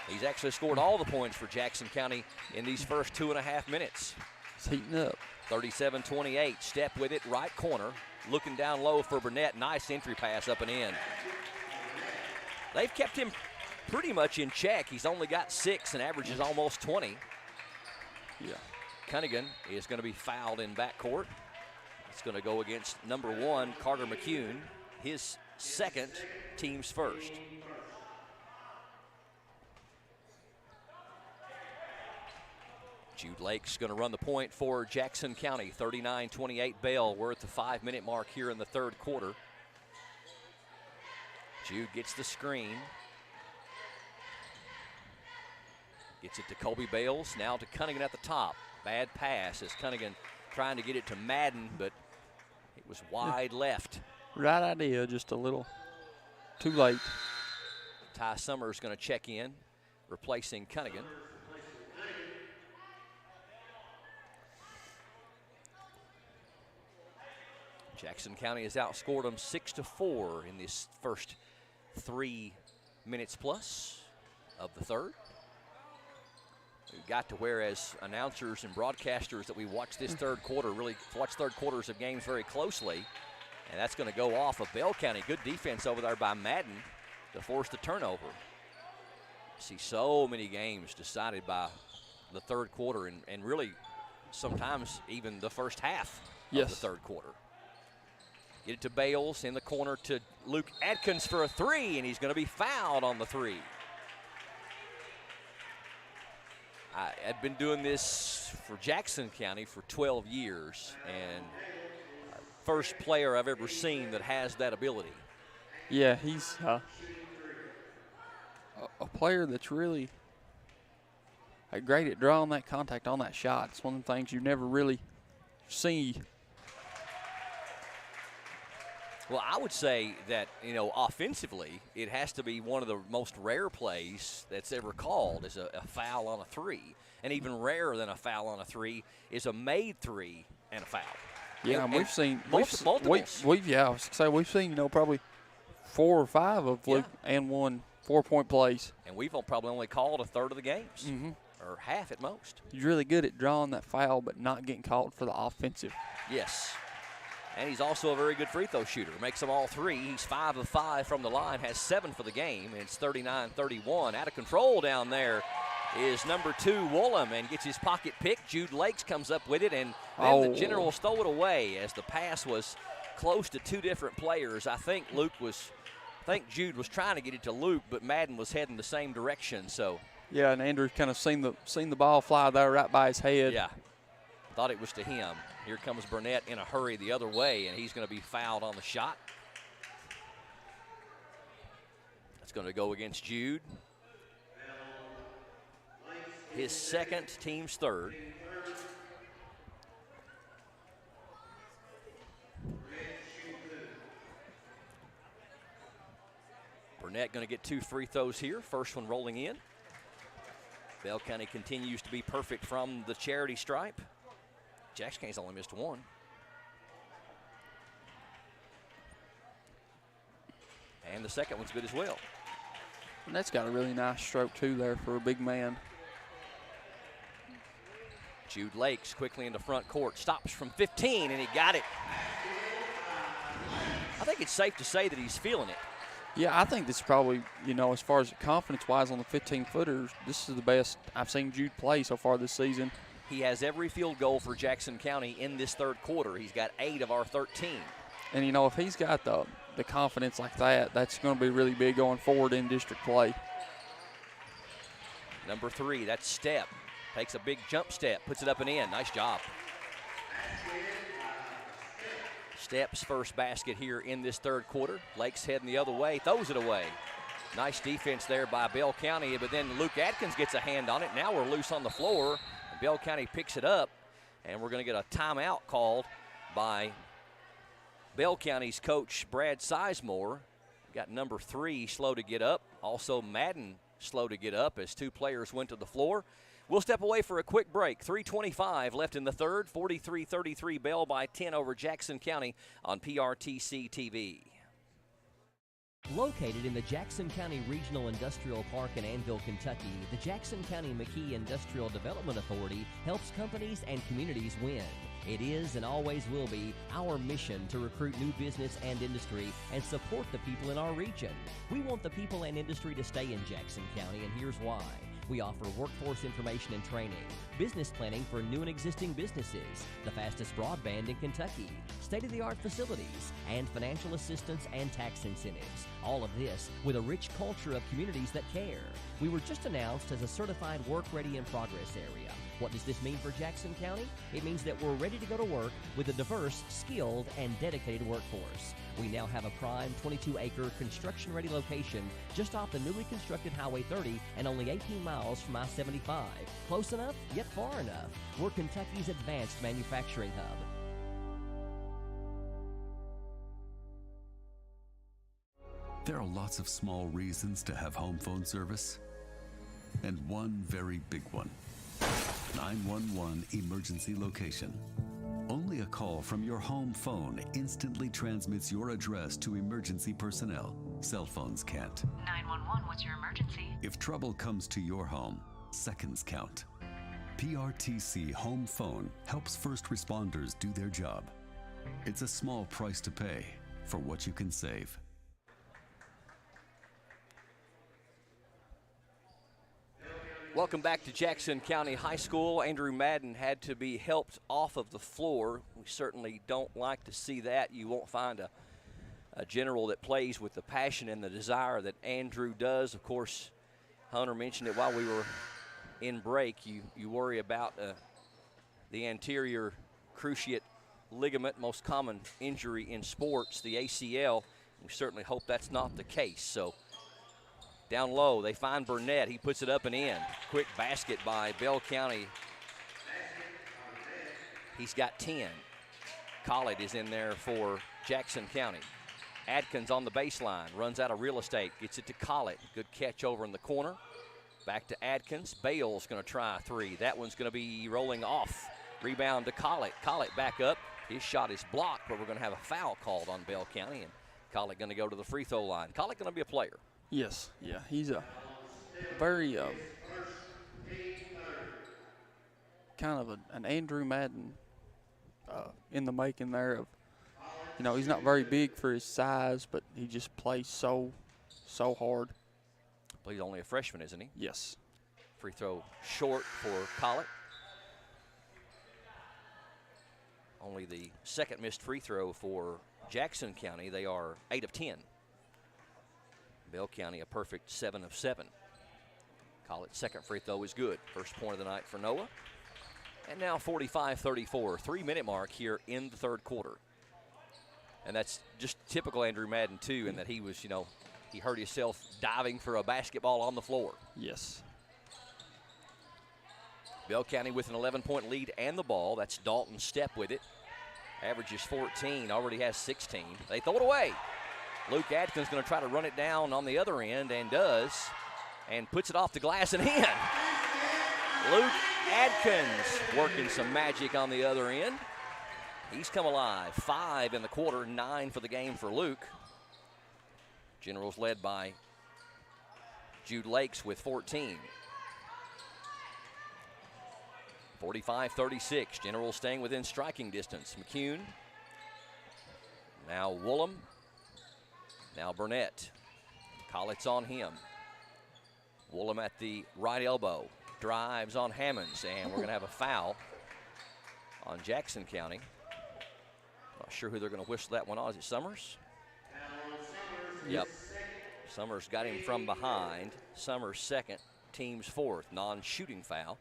S1: He's actually scored all the points for Jackson County in these first 2.5 minutes.
S2: It's heating up.
S1: 37-28. Step with it, right corner. Looking down low for Burnett. Nice entry pass up and in. They've kept him pretty much in check. He's only got 6 and averages almost 20.
S2: Yeah.
S1: Cunningham is going to be fouled in backcourt. It's going to go against number 1, Carter McCune, his second, team's first. Jude Lakes going to run the point for Jackson County. 39-28 Bell. We're at the 5-minute mark here in the third quarter. Jude gets the screen. Gets it to Colby Bales. Now to Cunningham at the top. Bad pass as Cunningham trying to get it to Madden, but it was wide left.
S2: Right idea, just a little too late.
S1: Ty Summers going to check in, replacing Cunningham. Jackson County has outscored them 6-4 in this first 3 minutes plus of the third. We got to where, as announcers and broadcasters, that we watch this third quarter, really watch third quarters of games very closely. And that's going to go off of Bell County. Good defense over there by Madden to force the turnover. See so many games decided by the third quarter and really sometimes even the first half of the third quarter. Get it to Bales in the corner to Luke Adkins for a 3, and he's going to be fouled on the 3. I've been doing this for Jackson County for 12 years, and first player I've ever seen that has that ability.
S2: Yeah, he's a player that's really great at drawing that contact on that shot. It's one of the things you never really see.
S1: Well, I would say that, offensively, it has to be one of the most rare plays that's ever called is a foul on a three. And even rarer than a foul on a three is a made three and a foul.
S2: Yeah, and we've seen
S1: multiples.
S2: I was say we've seen probably 4 or 5 of Luke and 1 4-point plays.
S1: And we've probably only called a third of the games, or half at most.
S2: He's really good at drawing that foul, but not getting called for the offensive.
S1: Yes. And he's also a very good free throw shooter. Makes them all 3. He's 5 of 5 from the line, has 7 for the game. It's 39-31. Out of control down there is number 2, Woolham, and gets his pocket pick. Jude Lakes comes up with it, and then the General stole it away as the pass was close to 2 different players. I think Jude was trying to get it to Luke, but Madden was heading the same direction. So
S2: yeah, and Andrew kind of seen the ball fly there right by his head.
S1: Yeah, thought it was to him. Here comes Burnett in a hurry the other way, and he's going to be fouled on the shot. That's going to go against Jude. His second, team's third. Burnett going to get 2 free throws here. First one rolling in. Bell County continues to be perfect from the charity stripe. Jackson County's only missed 1. And the second one's good as well.
S2: And that's got a really nice stroke, too, there for a big man.
S1: Jude Lakes quickly into front court. Stops from 15, and he got it. I think it's safe to say that he's feeling it.
S2: Yeah, I think this is probably, as far as confidence-wise on the 15-footers, this is the best I've seen Jude play so far this season.
S1: He has every field goal for Jackson County in this third quarter. He's got 8 of our 13.
S2: And, if he's got the confidence like that, that's going to be really big going forward in district play.
S1: Number 3, that's Step. Takes a big jump step, puts it up and in. Nice job. Step's first basket here in this third quarter. Lakes heading the other way, throws it away. Nice defense there by Bell County, but then Luke Atkins gets a hand on it. Now we're loose on the floor. Bell County picks it up, and we're going to get a timeout called by Bell County's coach, Brad Sizemore. Got number 3 slow to get up. Also Madden slow to get up as 2 players went to the floor. We'll step away for a quick break. 3:25 left in the third. 43-33 Bell by 10 over Jackson County on PRTC TV.
S9: Located in the Jackson County Regional Industrial Park in Annville, Kentucky, the Jackson County McKee Industrial Development Authority helps companies and communities win. It is and always will be our mission to recruit new business and industry and support the people in our region. We want the people and industry to stay in Jackson County, and here's why. We offer workforce information and training, business planning for new and existing businesses, the fastest broadband in Kentucky, state-of-the-art facilities, and financial assistance and tax incentives. All of this with a rich culture of communities that care. We were just announced as a certified work-ready in progress area. What does this mean for Jackson County? It means that we're ready to go to work with a diverse, skilled, and dedicated workforce. We now have a prime 22-acre construction-ready location just off the newly constructed Highway 30 and only 18 miles from I-75. Close enough, yet far enough. We're Kentucky's advanced manufacturing hub.
S4: There are lots of small reasons to have home phone service, and one very big one. 911 emergency location. Only a call from your home phone instantly transmits your address to emergency personnel. Cell phones can't.
S10: 911, what's your emergency?
S4: If trouble comes to your home, seconds count. PRTC Home Phone helps first responders do their job. It's a small price to pay for what you can save.
S1: Welcome back to Jackson County High School. Andrew Madden had to be helped off of the floor. We certainly don't like to see that. You won't find a general that plays with the passion and the desire that Andrew does. Of course, Hunter mentioned it while we were in break. You worry about the anterior cruciate ligament, most common injury in sports, the ACL. We certainly hope that's not the case. So down low, they find Burnett. He puts it up and in. Quick basket by Bell County. He's got 10. Collett is in there for Jackson County. Adkins on the baseline, runs out of real estate, gets it to Collett. Good catch over in the corner. Back to Adkins. Bale's going to try a three. That one's going to be rolling off. Rebound to Collett. Collett back up. His shot is blocked, but we're going to have a foul called on Bell County, and Collett going to go to the free throw line. Collett going to be a player.
S2: Yes, yeah, he's a very kind of an Andrew Madden in the making there. Of, you know, he's not very big for his size, but he just plays so hard.
S1: Well, he's only a freshman, isn't he?
S2: Yes.
S1: Free throw short for Collett. Only the second missed free throw for Jackson County. They are 8 of 10. Bell County a perfect 7 of 7. Collett's second free throw is good. First point of the night for Noah. And now 45-34, 3-minute mark here in the third quarter. And that's just typical Andrew Madden, too, in that he was, you know, he hurt himself diving for a basketball on the floor.
S2: Yes.
S1: Bell County with an 11-point lead and the ball. That's Dalton Stepp with it. Averages 14, already has 16. They throw it away. Luke Adkins going to try to run it down on the other end, and does, and puts it off the glass and in. Luke Adkins working some magic on the other end. He's come alive. 5 in the quarter, 9 for the game for Luke. Generals led by Jude Lakes with 14. 45-36. Generals staying within striking distance. McCune. Now Woolham. Now Burnett. Collett's on him. Woolham at the right elbow. Drives on Hammonds, and we're going to have a foul on Jackson County. Not sure who they're going to whistle that one on. Is it Summers? Yep. Summers got him from behind. Summers second, team's fourth. Non-shooting foul.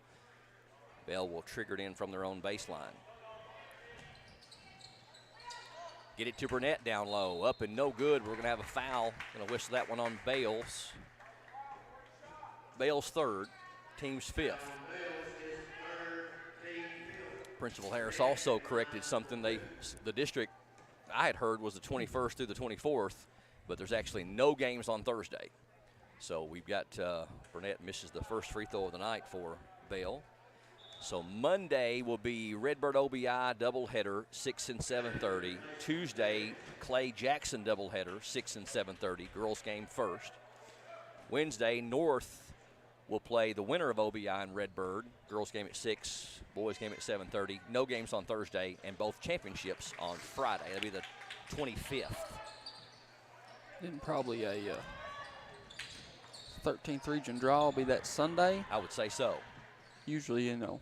S1: Bell will trigger it in from their own baseline. Get it to Burnett down low. Up and no good. We're going to have a foul. Going to whistle that one on Bales. Bales third, team's fifth. Principal Harris also corrected something the district I had heard was the 21st through the 24th, but there's actually no games on Thursday. So we've got Burnett misses the first free throw of the night for Bale. So Monday will be Redbird OBI doubleheader, 6 and 7:30. Tuesday, Clay Jackson doubleheader, 6 and 7:30. Girls game first. Wednesday, North will play the winner of OBI and Redbird. Girls game at 6, boys game at 7:30. No games on Thursday, and both championships on Friday. That'll be the 25th.
S2: Didn't probably a 13th region draw be that Sunday?
S1: I would say so.
S2: Usually, you know.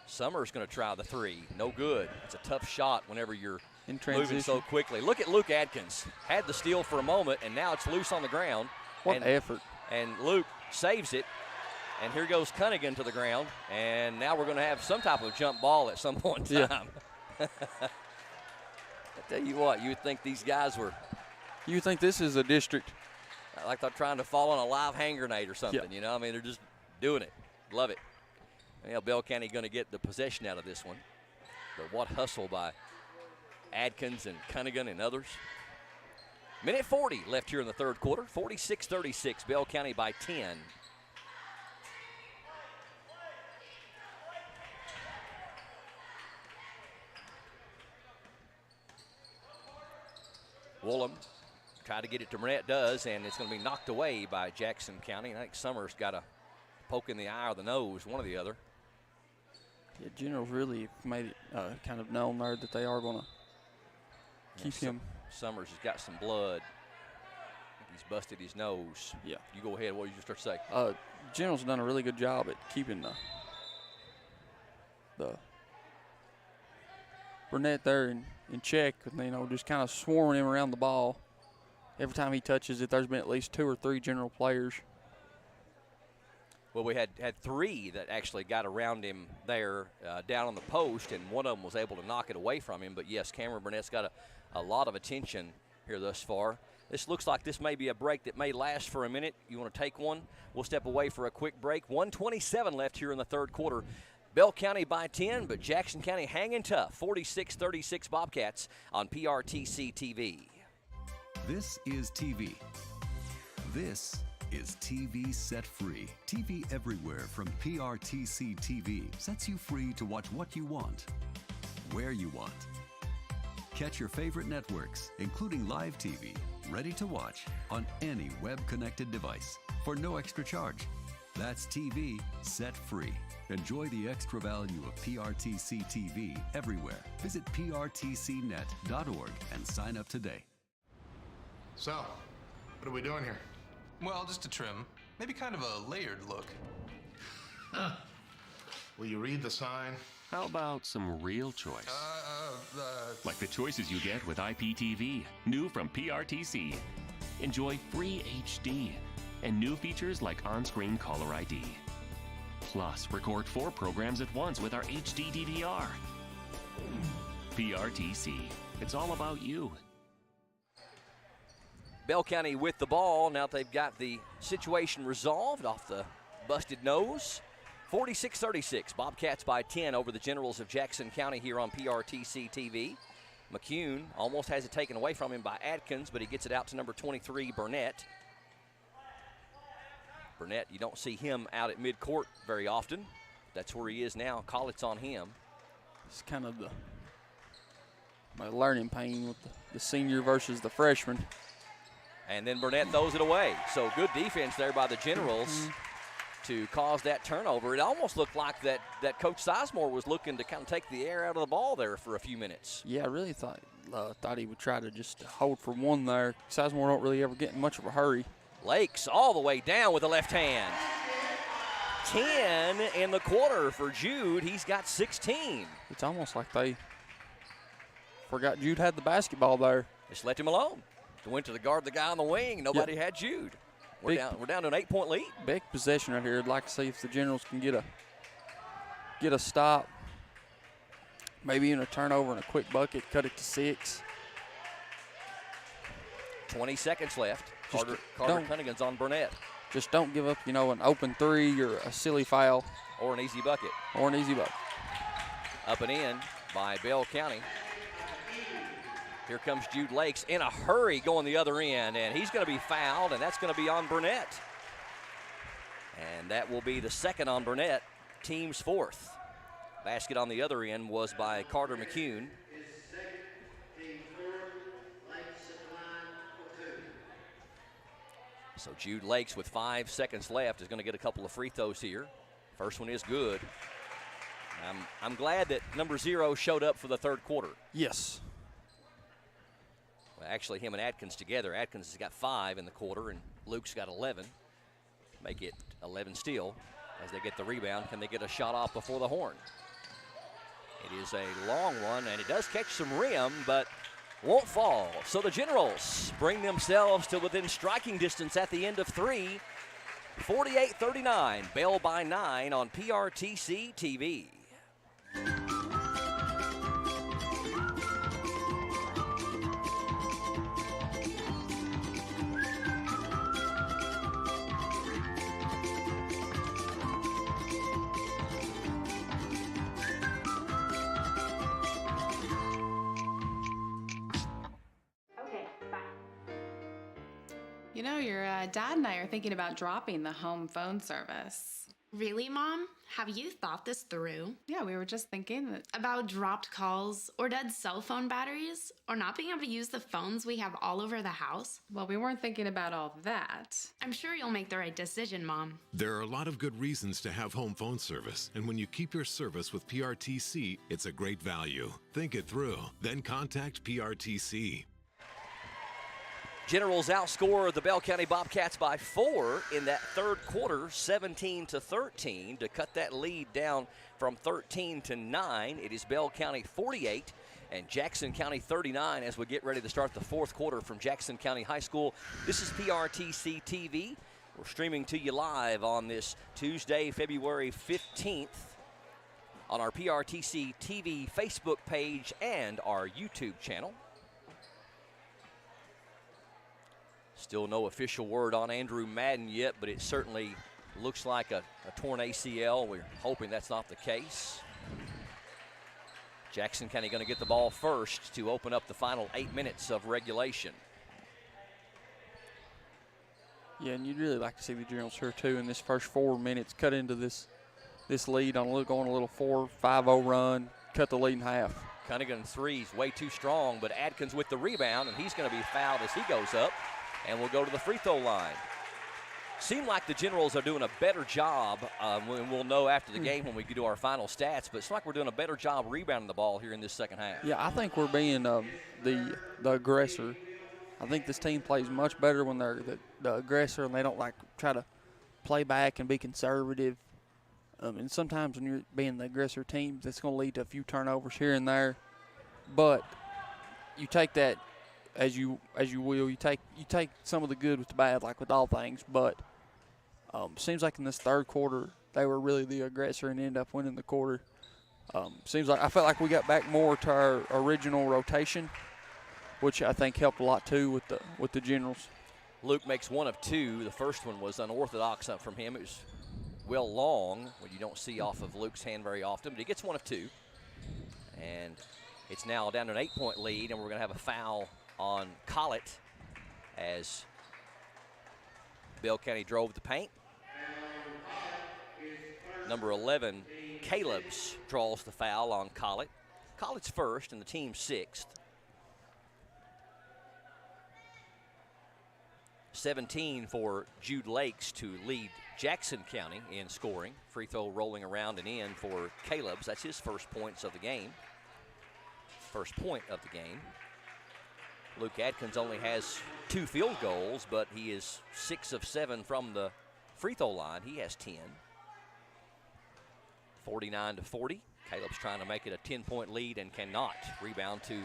S1: Summer's going to try the three. No good. It's a tough shot whenever you're
S2: in transition.
S1: Moving so quickly. Look at Luke Adkins. Had the steal for a moment, and now it's loose on the ground.
S2: What effort.
S1: And Luke saves it. And here goes Cunningham to the ground. And now we're going to have some type of jump ball at some point in time. Yeah. I tell you what, you would think these guys were.
S2: You think this is a district.
S1: Like they're trying to fall on a live hand grenade or something, you know? I mean, they're just doing it. Love it. You know, Bell County going to get the possession out of this one. But what hustle by Adkins and Cunningham and others. Minute 40 left here in the third quarter. 46-36, Bell County by 10. Woolham tried to get it to Burnett, does, and it's going to be knocked away by Jackson County. And I think Summers got a poke in the eye or the nose, one or the other.
S2: Yeah, Generals really made it kind of known there that they are going to keep him.
S1: Summers has got some blood. He's busted his nose.
S2: Yeah.
S1: You go ahead. What did you start to say?
S2: Generals have done a really good job at keeping the Burnett there in check. You know, just kind of swarming him around the ball. Every time he touches it, there's been at least 2 or 3 General players.
S1: Well, we had three that actually got around him there down on the post, and one of them was able to knock it away from him. But, yes, Cameron Burnett's got a lot of attention here thus far. This looks like this may be a break that may last for a minute. You want to take one? We'll step away for a quick break. 1:27 left here in the third quarter. Bell County by 10, but Jackson County hanging tough. 46-36 Bobcats on PRTC TV.
S4: This is TV. This is TV Set Free. TV everywhere from PRTC TV sets you free to watch what you want, where you want. Catch your favorite networks, including live TV, ready to watch on any web-connected device for no extra charge. That's TV Set Free. Enjoy the extra value of PRTC TV everywhere. Visit prtcnet.org and sign up today.
S11: So, what are we doing here?
S12: Well, just a trim. Maybe kind of a layered look.
S11: Will you read the sign?
S6: How about some real choice? Like the choices you get with IPTV, new from PRTC. Enjoy free HD and new features like on-screen caller ID. Plus, record 4 programs at once with our HD DVR. PRTC, it's all about you.
S1: Bell County with the ball. Now they've got the situation resolved off the busted nose. 46-36, Bobcats by 10 over the Generals of Jackson County here on PRTC TV. McCune almost has it taken away from him by Atkins, but he gets it out to number 23, Burnett. Burnett, you don't see him out at midcourt very often. That's where he is now. Call it's on him.
S2: It's kind of my learning pain with the senior versus the freshman.
S1: And then Burnett throws it away. So good defense there by the Generals to cause that turnover. It almost looked like that Coach Sizemore was looking to kind of take the air out of the ball there for a few minutes.
S2: Yeah, I really thought he would try to just hold for one there. Sizemore don't really ever get in much of a hurry.
S1: Lakes all the way down with the left hand. 10 in the quarter for Jude. He's got 16.
S2: It's almost like they forgot Jude had the basketball there.
S1: Just left him alone. Went to the guard the guy on the wing. Nobody had Jude. We're down to an 8-point lead.
S2: Big possession right here. I'd like to see if the Generals can get a stop. Maybe even a turnover and a quick bucket. Cut it to 6.
S1: 20 seconds left. Carter Cunningham on Burnett.
S2: Just don't give up, an open 3 or a silly foul.
S1: Or an easy bucket. Up and in by Bell County. Here comes Jude Lakes in a hurry going the other end, and he's going to be fouled, and that's going to be on Burnett. And that will be the second on Burnett, team's 4th. Basket on the other end was by Carter McCune. So Jude Lakes with 5 seconds left is going to get a couple of free throws here. First one is good. I'm glad that number 0 showed up for the third quarter.
S2: Yes.
S1: Well, actually, him and Atkins together. Atkins has got 5 in the quarter, and Luke's got 11. Make it 11 still as they get the rebound. Can they get a shot off before the horn? It is a long one, and it does catch some rim, but won't fall. So the Generals bring themselves to within striking distance at the end of 3. 48-39, Bell by 9 on PRTC TV.
S13: Your dad and I are thinking about dropping the home phone service.
S14: Really, Mom? Have you thought this through?
S13: Yeah, we were just thinking that.
S14: About dropped calls, or dead cell phone batteries, or not being able to use the phones we have all over the house?
S13: Well, we weren't thinking about all that.
S14: I'm sure you'll make the right decision, Mom.
S5: There are a lot of good reasons to have home phone service, and when you keep your service with PRTC, it's a great value. Think it through, then contact PRTC.
S1: Generals outscore the Bell County Bobcats by 4 in that third quarter, 17-13, to cut that lead down from 13 to 9. It is Bell County 48 and Jackson County 39 as we get ready to start the fourth quarter from Jackson County High School. This is PRTC TV. We're streaming to you live on this Tuesday, February 15th on our PRTC TV Facebook page and our YouTube channel. Still no official word on Andrew Madden yet, but it certainly looks like a torn ACL. We're hoping that's not the case. Jackson County going to get the ball first to open up the final 8 minutes of regulation.
S2: Yeah, and you'd really like to see the Generals here too in this first 4 minutes cut into this lead on going a little 4-5-0 run, cut the lead in half.
S1: Cunningham three's way too strong, but Adkins with the rebound, and he's going to be fouled as he goes up, and will go to the free throw line. Seem like the Generals are doing a better job, and we'll know after the game when we do our final stats, but it's like we're doing a better job rebounding the ball here in this second half.
S2: Yeah, I think we're being the aggressor. I think this team plays much better when they're the aggressor and they don't like try to play back and be conservative. And sometimes when you're being the aggressor team, that's going to lead to a few turnovers here and there. But you take that as you will. You take some of the good with the bad, like with all things. But seems like in this third quarter they were really the aggressor and ended up winning the quarter. Seems like I felt like we got back more to our original rotation, which I think helped a lot too with the Generals.
S1: Luke makes one of two. The first one was unorthodox from him. It was well long, what you don't see off of Luke's hand very often, but he gets one of two. And it's now down to an 8-point lead, and we're going to have a foul on Collett as Bell County drove the paint. Number 11, Caleb's draws the foul on Collett. Collett's first and the team's sixth. 17 for Jude Lakes to lead Jackson County in scoring. Free throw rolling around and in for Caleb's. That's his first points of the game. First point of the game. Luke Adkins only has 2 field goals, but he is 6 of 7 from the free throw line. He has 10. 49-40. Caleb's trying to make it a 10-point lead and cannot. Rebound to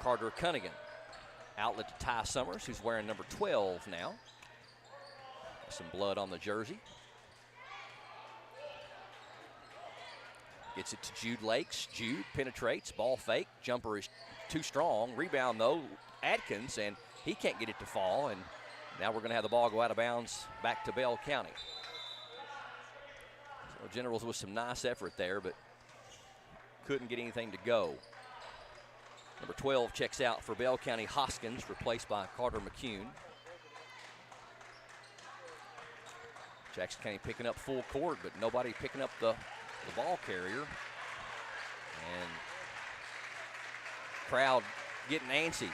S1: Carter Cunningham. Outlet to Ty Summers, who's wearing number 12 now. Some blood on the jersey. Gets it to Jude Lakes. Jude penetrates, ball fake. Jumper is too strong. Rebound, though, Adkins, and he can't get it to fall. And now we're going to have the ball go out of bounds back to Bell County. So Generals with some nice effort there, but couldn't get anything to go. Number 12 checks out for Bell County. Hoskins, replaced by Carter McCune. Jackson County picking up full court, but nobody picking up the ball carrier. And crowd getting antsy,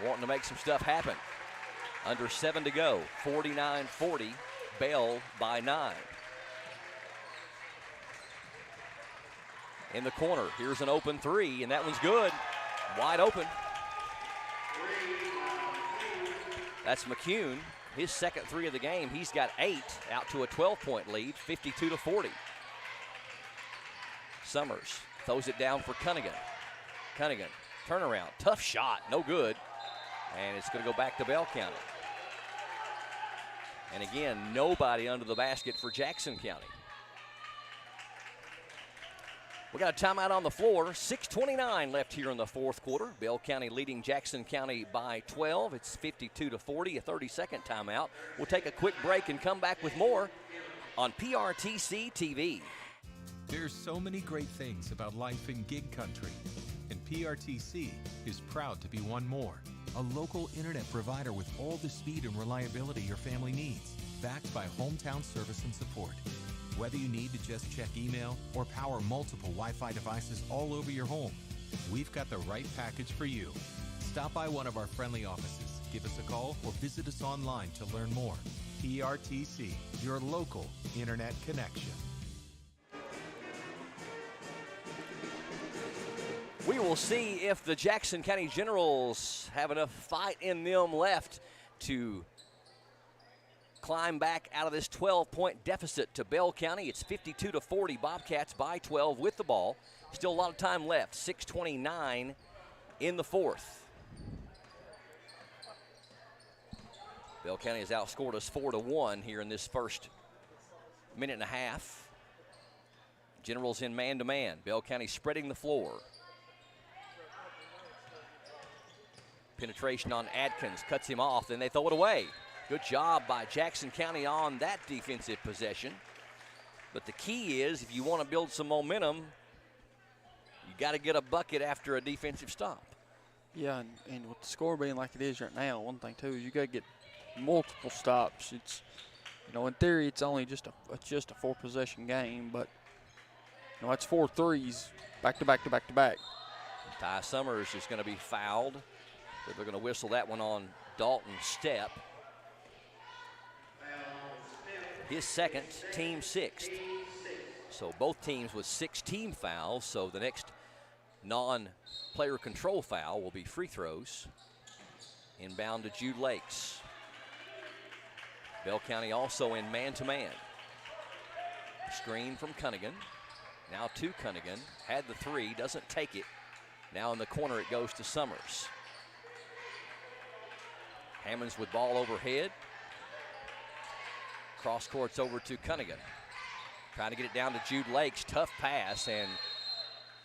S1: wanting to make some stuff happen. Under 7 to go, 49-40, Bell by 9. In the corner, here's an open three, and that one's good. Wide open. That's McCune, his second three of the game. He's got 8, out to a 12-point lead, 52-40. Summers throws it down for Cunningham. Cunningham, turnaround, tough shot, no good. And it's going to go back to Bell County. And again, nobody under the basket for Jackson County. We got a timeout on the floor. 6:29 left here in the fourth quarter. Bell County leading Jackson County by 12. It's 52-40, a 30-second timeout. We'll take a quick break and come back with more on PRTC TV.
S3: There's so many great things about life in gig country, and PRTC is proud to be one more. A local internet provider with all the speed and reliability your family needs, backed by hometown service and support. Whether you need to just check email or power multiple Wi-Fi devices all over your home, we've got the right package for you. Stop by one of our friendly offices, give us a call, or visit us online to learn more. PRTC, your local internet connection.
S1: We will see if the Jackson County Generals have enough fight in them left to climb back out of this 12-point deficit to Bell County. It's 52-40. Bobcats by 12 with the ball. Still a lot of time left. 6:29 in the fourth. Bell County has outscored us 4-1 here in this first minute and a half. Generals in man-to-man. Bell County spreading the floor. Penetration on Adkins, cuts him off, then they throw it away. Good job by Jackson County on that defensive possession. But the key is, if you want to build some momentum, you got to get a bucket after a defensive stop.
S2: Yeah, and with the score being like it is right now, one thing too is you got to get multiple stops. It's, you know, in theory it's only just a 4-possession game, but you know that's 4 threes back to back to back to back.
S1: Ty Summers is going to be fouled, but they're going to whistle that one on Dalton Stepp. His second, team 6th. So both teams with 6 team fouls. So the next non-player control foul will be free throws. Inbound to Jude Lakes. Bell County also in man-to-man. Screen from Cunningham. Now to Cunningham. Had the 3, doesn't take it. Now in the corner it goes to Summers. Hammonds with ball overhead. Cross courts over to Cunningham. Trying to get it down to Jude Lakes. Tough pass, and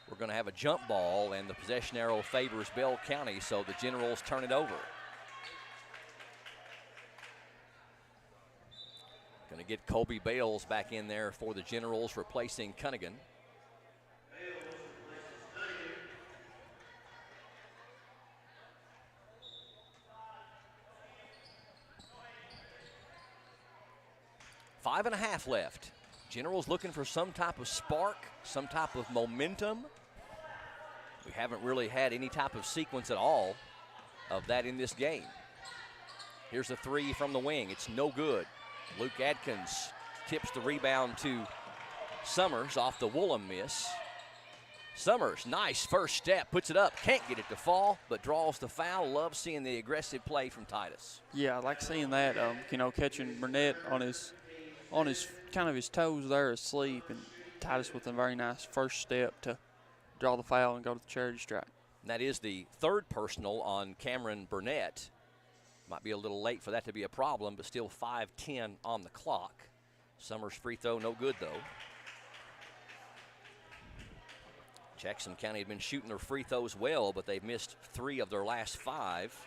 S1: we're going to have a jump ball, and the possession arrow favors Bell County, so the Generals turn it over. Going to get Colby Bales back in there for the Generals, replacing Cunningham. Five and a half left. Generals looking for some type of spark, some type of momentum. We haven't really had any type of sequence at all of that in this game. Here's a 3 from the wing. It's no good. Luke Adkins tips the rebound to Summers off the Woolham miss. Summers, nice first step, puts it up, can't get it to fall, but draws the foul. Love seeing the aggressive play from Titus.
S2: Yeah, I like seeing that. You know, catching Burnett on his kind of his toes there asleep, and Titus with a very nice first step to draw the foul and go to the charity stripe.
S1: And that is the 3rd personal on Cameron Burnett. Might be a little late for that to be a problem, but still 5:10 on the clock. Summers free throw, no good though. Jackson County had been shooting their free throws well, but they've missed 3 of their last 5.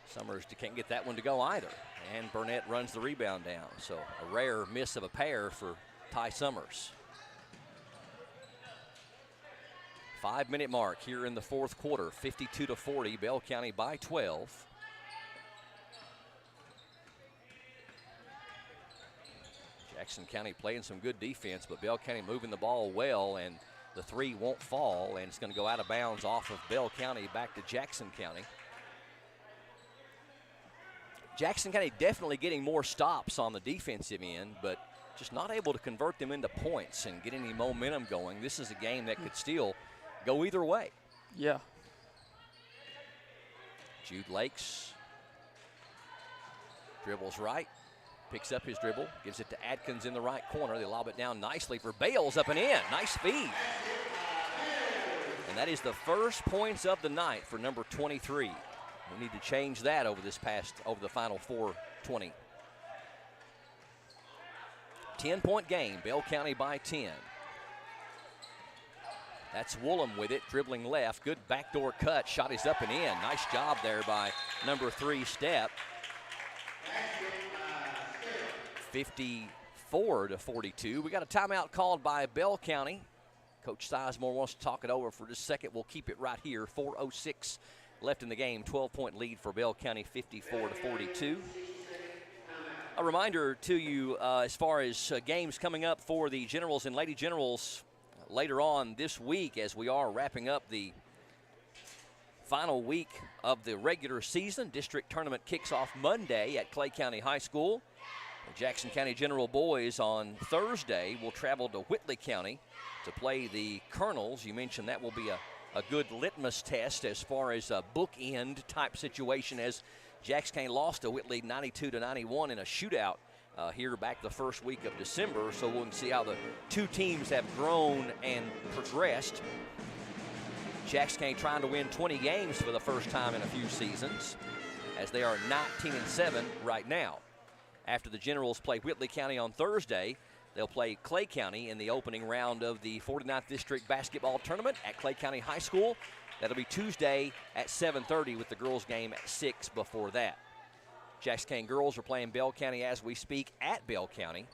S1: Summers can't get that one to go either. And Burnett runs the rebound down. So a rare miss of a pair for Ty Summers. 5-minute mark here in the 4th quarter. 52-40, Bell County by 12. Jackson County playing some good defense, but Bell County moving the ball well, and the 3 won't fall, and it's going to go out of bounds off of Bell County back to Jackson County. Jackson County definitely getting more stops on the defensive end, but just not able to convert them into points and get any momentum going. This is a game that could still go either way.
S2: Yeah.
S1: Jude Lakes dribbles right, picks up his dribble, gives it to Adkins in the right corner. They lob it down nicely for Bales, up and in. Nice feed. And that is the first points of the night for number 23. We need to change that over the final 4:20. 10-point game, Bell County by 10. That's Woolham with it, dribbling left. Good backdoor cut, shot is up and in. Nice job there by number 3, Stepp. 54-42. We got a timeout called by Bell County. Coach Sizemore wants to talk it over for just a second. We'll keep it right here. 4:06 left in the game. 12-point lead for Bell County, 54-42. A reminder to you as far as games coming up for the Generals and Lady Generals later on this week, as we are wrapping up the final week of the regular season. District tournament kicks off Monday at Clay County High School. The Jackson County General boys on Thursday will travel to Whitley County to play the Colonels. You mentioned that will be a good litmus test as far as a bookend type situation, as Jackson County lost to Whitley 92-91 in a shootout here back the first week of December. So we'll see how the two teams have grown and progressed. Jackson County trying to win 20 games for the first time in a few seasons, as they are 19-7 right now. After the Generals play Whitley County on Thursday, they'll play Clay County in the opening round of the 49th District Basketball Tournament at Clay County High School. That'll be Tuesday at 7:30 with the girls' game at 6 before that. Jackson County girls are playing Bell County as we speak at Bell County,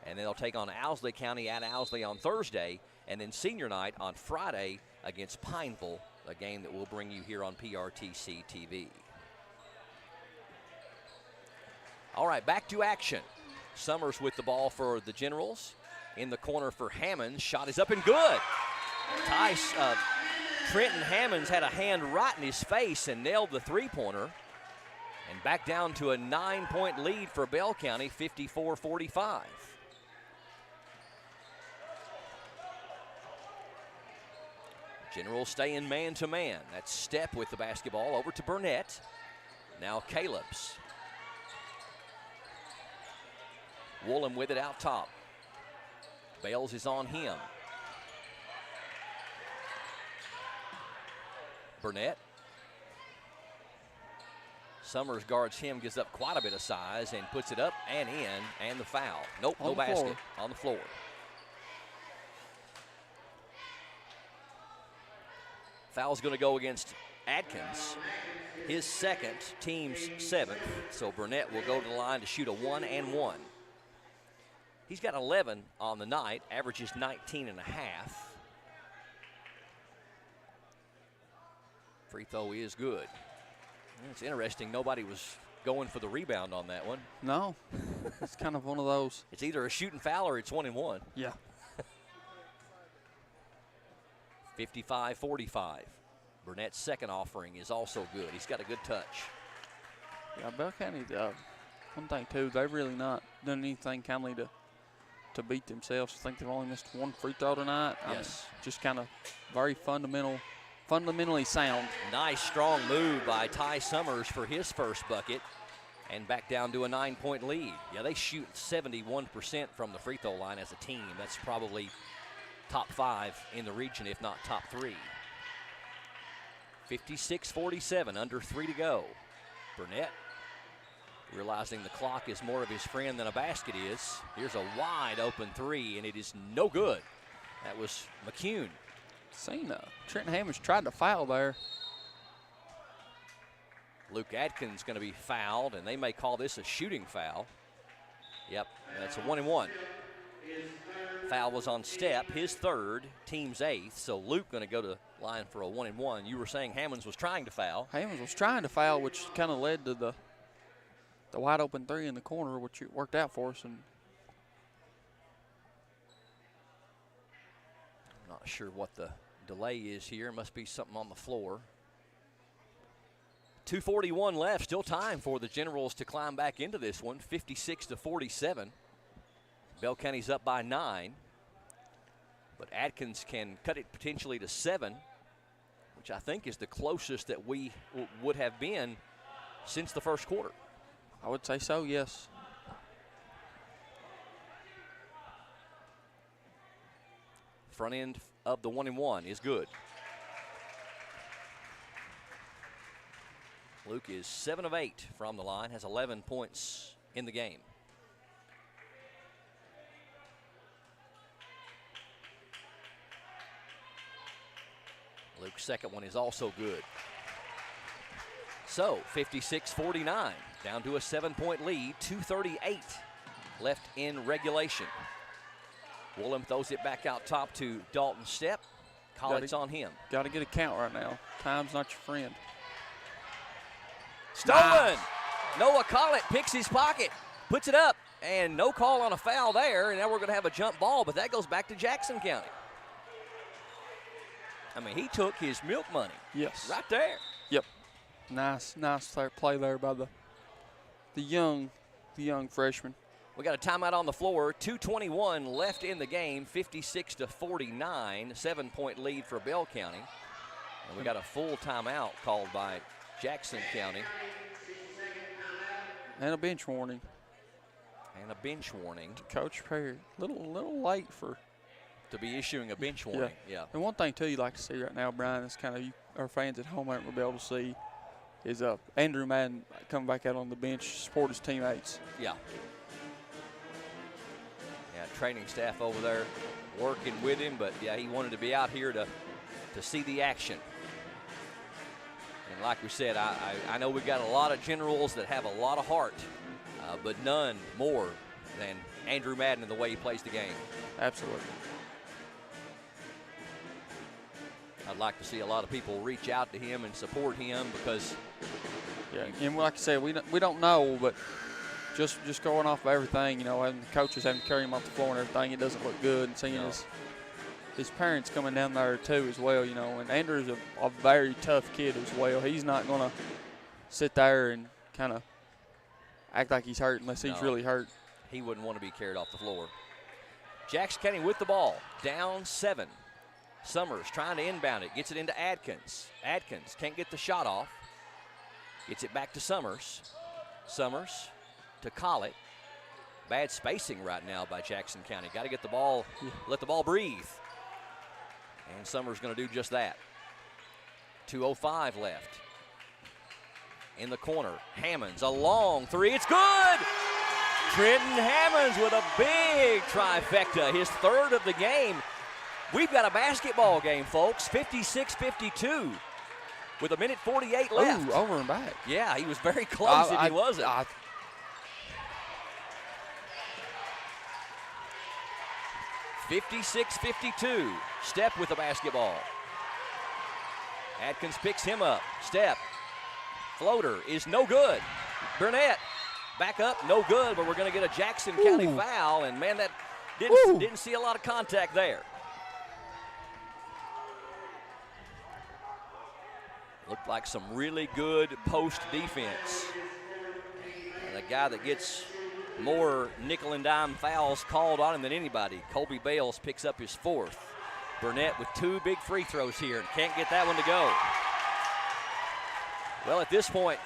S1: and then they'll take on Owsley County at Owsley on Thursday, and then senior night on Friday against Pineville, a game that we'll bring you here on PRTC TV. All right, back to action. Summers with the ball for the Generals. In the corner for Hammonds. Shot is up and good. Trenton Hammonds had a hand right in his face and nailed the three-pointer. And back down to a 9-point lead for Bell County, 54-45. Generals staying man-to-man. That's Stepp with the basketball over to Burnett. Now Caleb's. Woolham with it out top. Bales is on him. Burnett. Summers guards him, gives up quite a bit of size, and puts it up and in, and the foul. Nope, no basket. On the floor. Foul's going to go against Adkins. His second, team's 7th. So Burnett will go to the line to shoot a 1-and-1. He's got 11 on the night, averages 19 and a half. Free throw is good. It's interesting, nobody was going for the rebound on that one.
S2: No, it's kind of one of those.
S1: It's either a shooting foul or it's 1-and-1.
S2: Yeah.
S1: 55-45. Burnett's second offering is also good. He's got a good touch.
S2: Yeah, Bell County, one thing too, they've really not done anything kindly to beat themselves. I think they've only missed one free throw tonight.
S1: Yes.
S2: Just kind of very fundamentally sound.
S1: Nice strong move by Ty Summers for his first bucket, and back down to a 9-point lead. Yeah, they shoot 71% from the free throw line as a team. That's probably top 5 in the region, if not top 3. 56-47, under 3 to go. Burnett, realizing the clock is more of his friend than a basket is. Here's a wide open 3, and it is no good. That was McCune.
S2: Seen Trenton Hammonds tried to foul there.
S1: Luke Adkins going to be fouled, and they may call this a shooting foul. Yep, that's a 1-and-1. Foul was on Stepp, his 3rd, team's 8th. So Luke going to go to line for a 1-and-1. You were saying Hammonds was trying to foul.
S2: Hammonds was trying to foul, which kind of led to the wide open 3 in the corner, which it worked out for us. And
S1: I'm not sure what the delay is here. Must be something on the floor. 2:41 left. Still time for the Generals to climb back into this one. 56-47. Bell County's up by 9. But Adkins can cut it potentially to 7, which I think is the closest that we would have been since the first quarter.
S2: I would say so, yes.
S1: Front end of the 1-and-1 is good. Luke is 7 of 8 from the line, has 11 points in the game. Luke's second one is also good. So 56-49, down to a 7-point lead, 2:38 left in regulation. Woolham throws it back out top to Dalton Stepp. Collett's on him.
S2: Got to get a count right now. Time's not your friend.
S1: Stolen! Noah Collett picks his pocket, puts it up, and no call on a foul there, and now we're going to have a jump ball, but that goes back to Jackson County. I mean, he took his milk money.
S2: Yes.
S1: Right there.
S2: Yep. Nice play there by the young freshman.
S1: We got a timeout on the floor. 2:21 left in the game. 56-49. 7-point lead for Bell County. And we got a full timeout called by Jackson County.
S2: And a bench warning. Coach Perry, little late
S1: to be issuing a bench warning. Yeah.
S2: And one thing too you like to see right now, Brian, is kind of our fans at home aren't going to be able to see, is Andrew Madden coming back out on the bench to support his teammates.
S1: Yeah. Yeah, training staff over there working with him, but yeah, he wanted to be out here to see the action. And like we said, I know we got a lot of generals that have a lot of heart, but none more than Andrew Madden and the way he plays the game.
S2: Absolutely.
S1: I'd like to see a lot of people reach out to him and support him because.
S2: Yeah, and like I said, we don't know, but just going off of everything, you know, and the coaches having to carry him off the floor and everything, it doesn't look good. And seeing his parents coming down there too as well, you know. And Andrew's a very tough kid as well. He's not going to sit there and kind of act like he's hurt unless he's really hurt.
S1: He wouldn't want to be carried off the floor. Jackson County with the ball, down 7. Summers trying to inbound it, gets it into Adkins. Adkins can't get the shot off. Gets it back to Summers. Summers to Collett. Bad spacing right now by Jackson County. Got to get the ball, let the ball breathe. And Summers going to do just that. 2:05 left. In the corner, Hammonds, a long three, it's good! Trenton Hammonds with a big trifecta, his 3rd of the game. We've got a basketball game, folks, 56-52 with 1:48 left.
S2: Ooh, over and back.
S1: Yeah, he was very close if he wasn't. 56-52, Step with the basketball. Atkins picks him up, Step. Floater is no good. Burnett back up, no good, but we're going to get a Jackson County foul, and man, that didn't see a lot of contact there. Looked like some really good post defense. And the guy that gets more nickel and dime fouls called on him than anybody, Colby Bales, picks up his 4th. Burnett with 2 big free throws here and can't get that one to go. Well, at this point,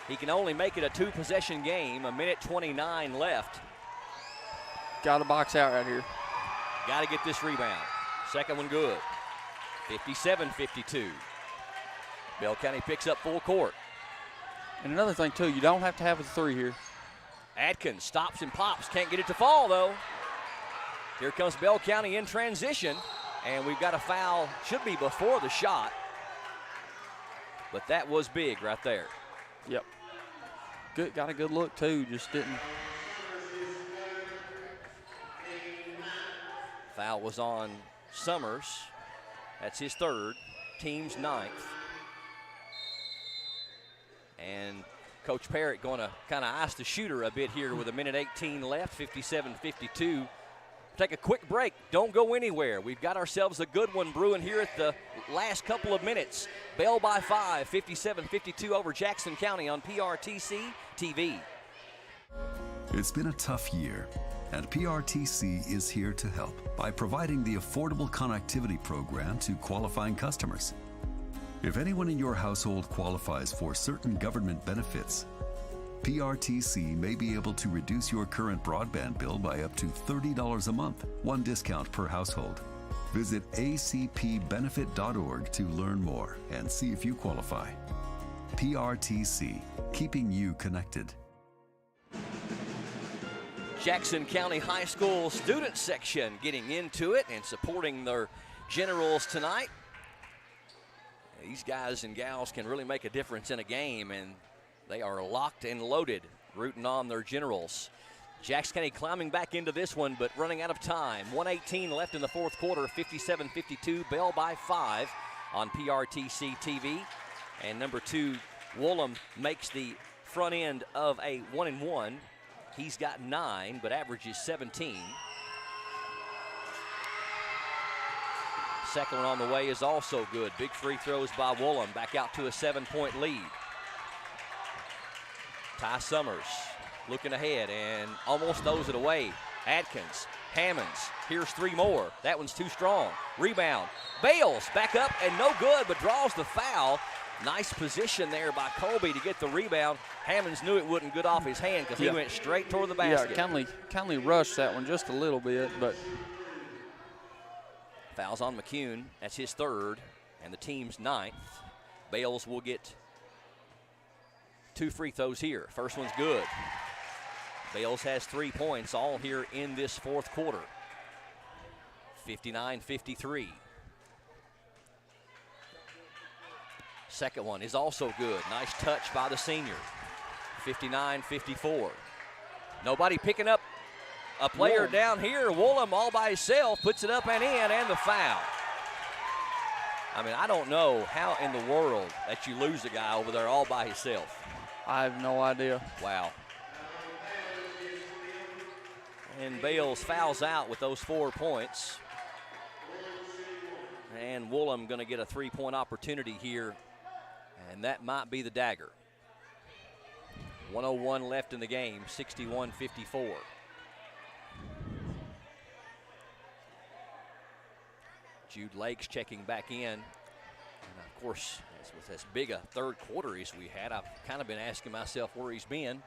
S1: he can only make it a 2-possession game, 1:29 left.
S2: Got to box out right here.
S1: Got to get this rebound. Second one good. 57-52. Bell County picks up full court.
S2: And another thing, too, you don't have to have a 3 here.
S1: Adkins stops and pops. Can't get it to fall, though. Here comes Bell County in transition, and we've got a foul. Should be before the shot. But that was big right there.
S2: Yep. Good, got a good look, too. Just didn't.
S1: Foul was on Summers. That's his 3rd, team's 9th. And Coach Parrott going to kind of ice the shooter a bit here with 1:18 left, 57-52. Take a quick break. Don't go anywhere. We've got ourselves a good one brewing here at the last couple of minutes. Bell by 5, 57-52 over Jackson County on PRTC TV.
S4: It's been a tough year, and PRTC is here to help by providing the affordable connectivity program to qualifying customers. If anyone in your household qualifies for certain government benefits, PRTC may be able to reduce your current broadband bill by up to $30 a month, 1 discount per household. Visit acpbenefit.org to learn more and see if you qualify. PRTC, keeping you connected.
S1: Jackson County High School student section getting into it and supporting their generals tonight. These guys and gals can really make a difference in a game, and they are locked and loaded, rooting on their generals. Jackson County climbing back into this one, but running out of time. 1:18 left in the 4th quarter, 57-52, Bell by 5 on PRTC TV. And number 2, Woolham makes the front end of a 1-and-1. He's got 9, but averages 17. Second one on the way is also good. Big free throws by Woolham, back out to a 7-point lead. Ty Summers looking ahead and almost throws it away. Adkins, Hammonds, here's 3 more. That one's too strong. Rebound, Bales back up and no good, but draws the foul. Nice position there by Colby to get the rebound. Hammonds knew it wouldn't get off his hand because he went straight toward the basket.
S2: Yeah, Conley rushed that one just a little bit, but.
S1: Fouls on McCune. That's his 3rd and the team's 9th. Bales will get 2 free throws here. First one's good. Bales has 3 points, all here in this fourth quarter. 59-53. Second one is also good. Nice touch by the senior. 59-54. Nobody picking up a player down here. Woolham all by himself puts it up and in, and the foul. I mean, I don't know how in the world that you lose a guy over there all by himself.
S2: I have no idea.
S1: Wow. And Bales fouls out with those 4 points. And Woolham going to get a 3-point opportunity here, and that might be the dagger. 1:01 left in the game, 61-54. Jude Lakes checking back in. And of course, with as big a third quarter as we had, I've kind of been asking myself where he's been.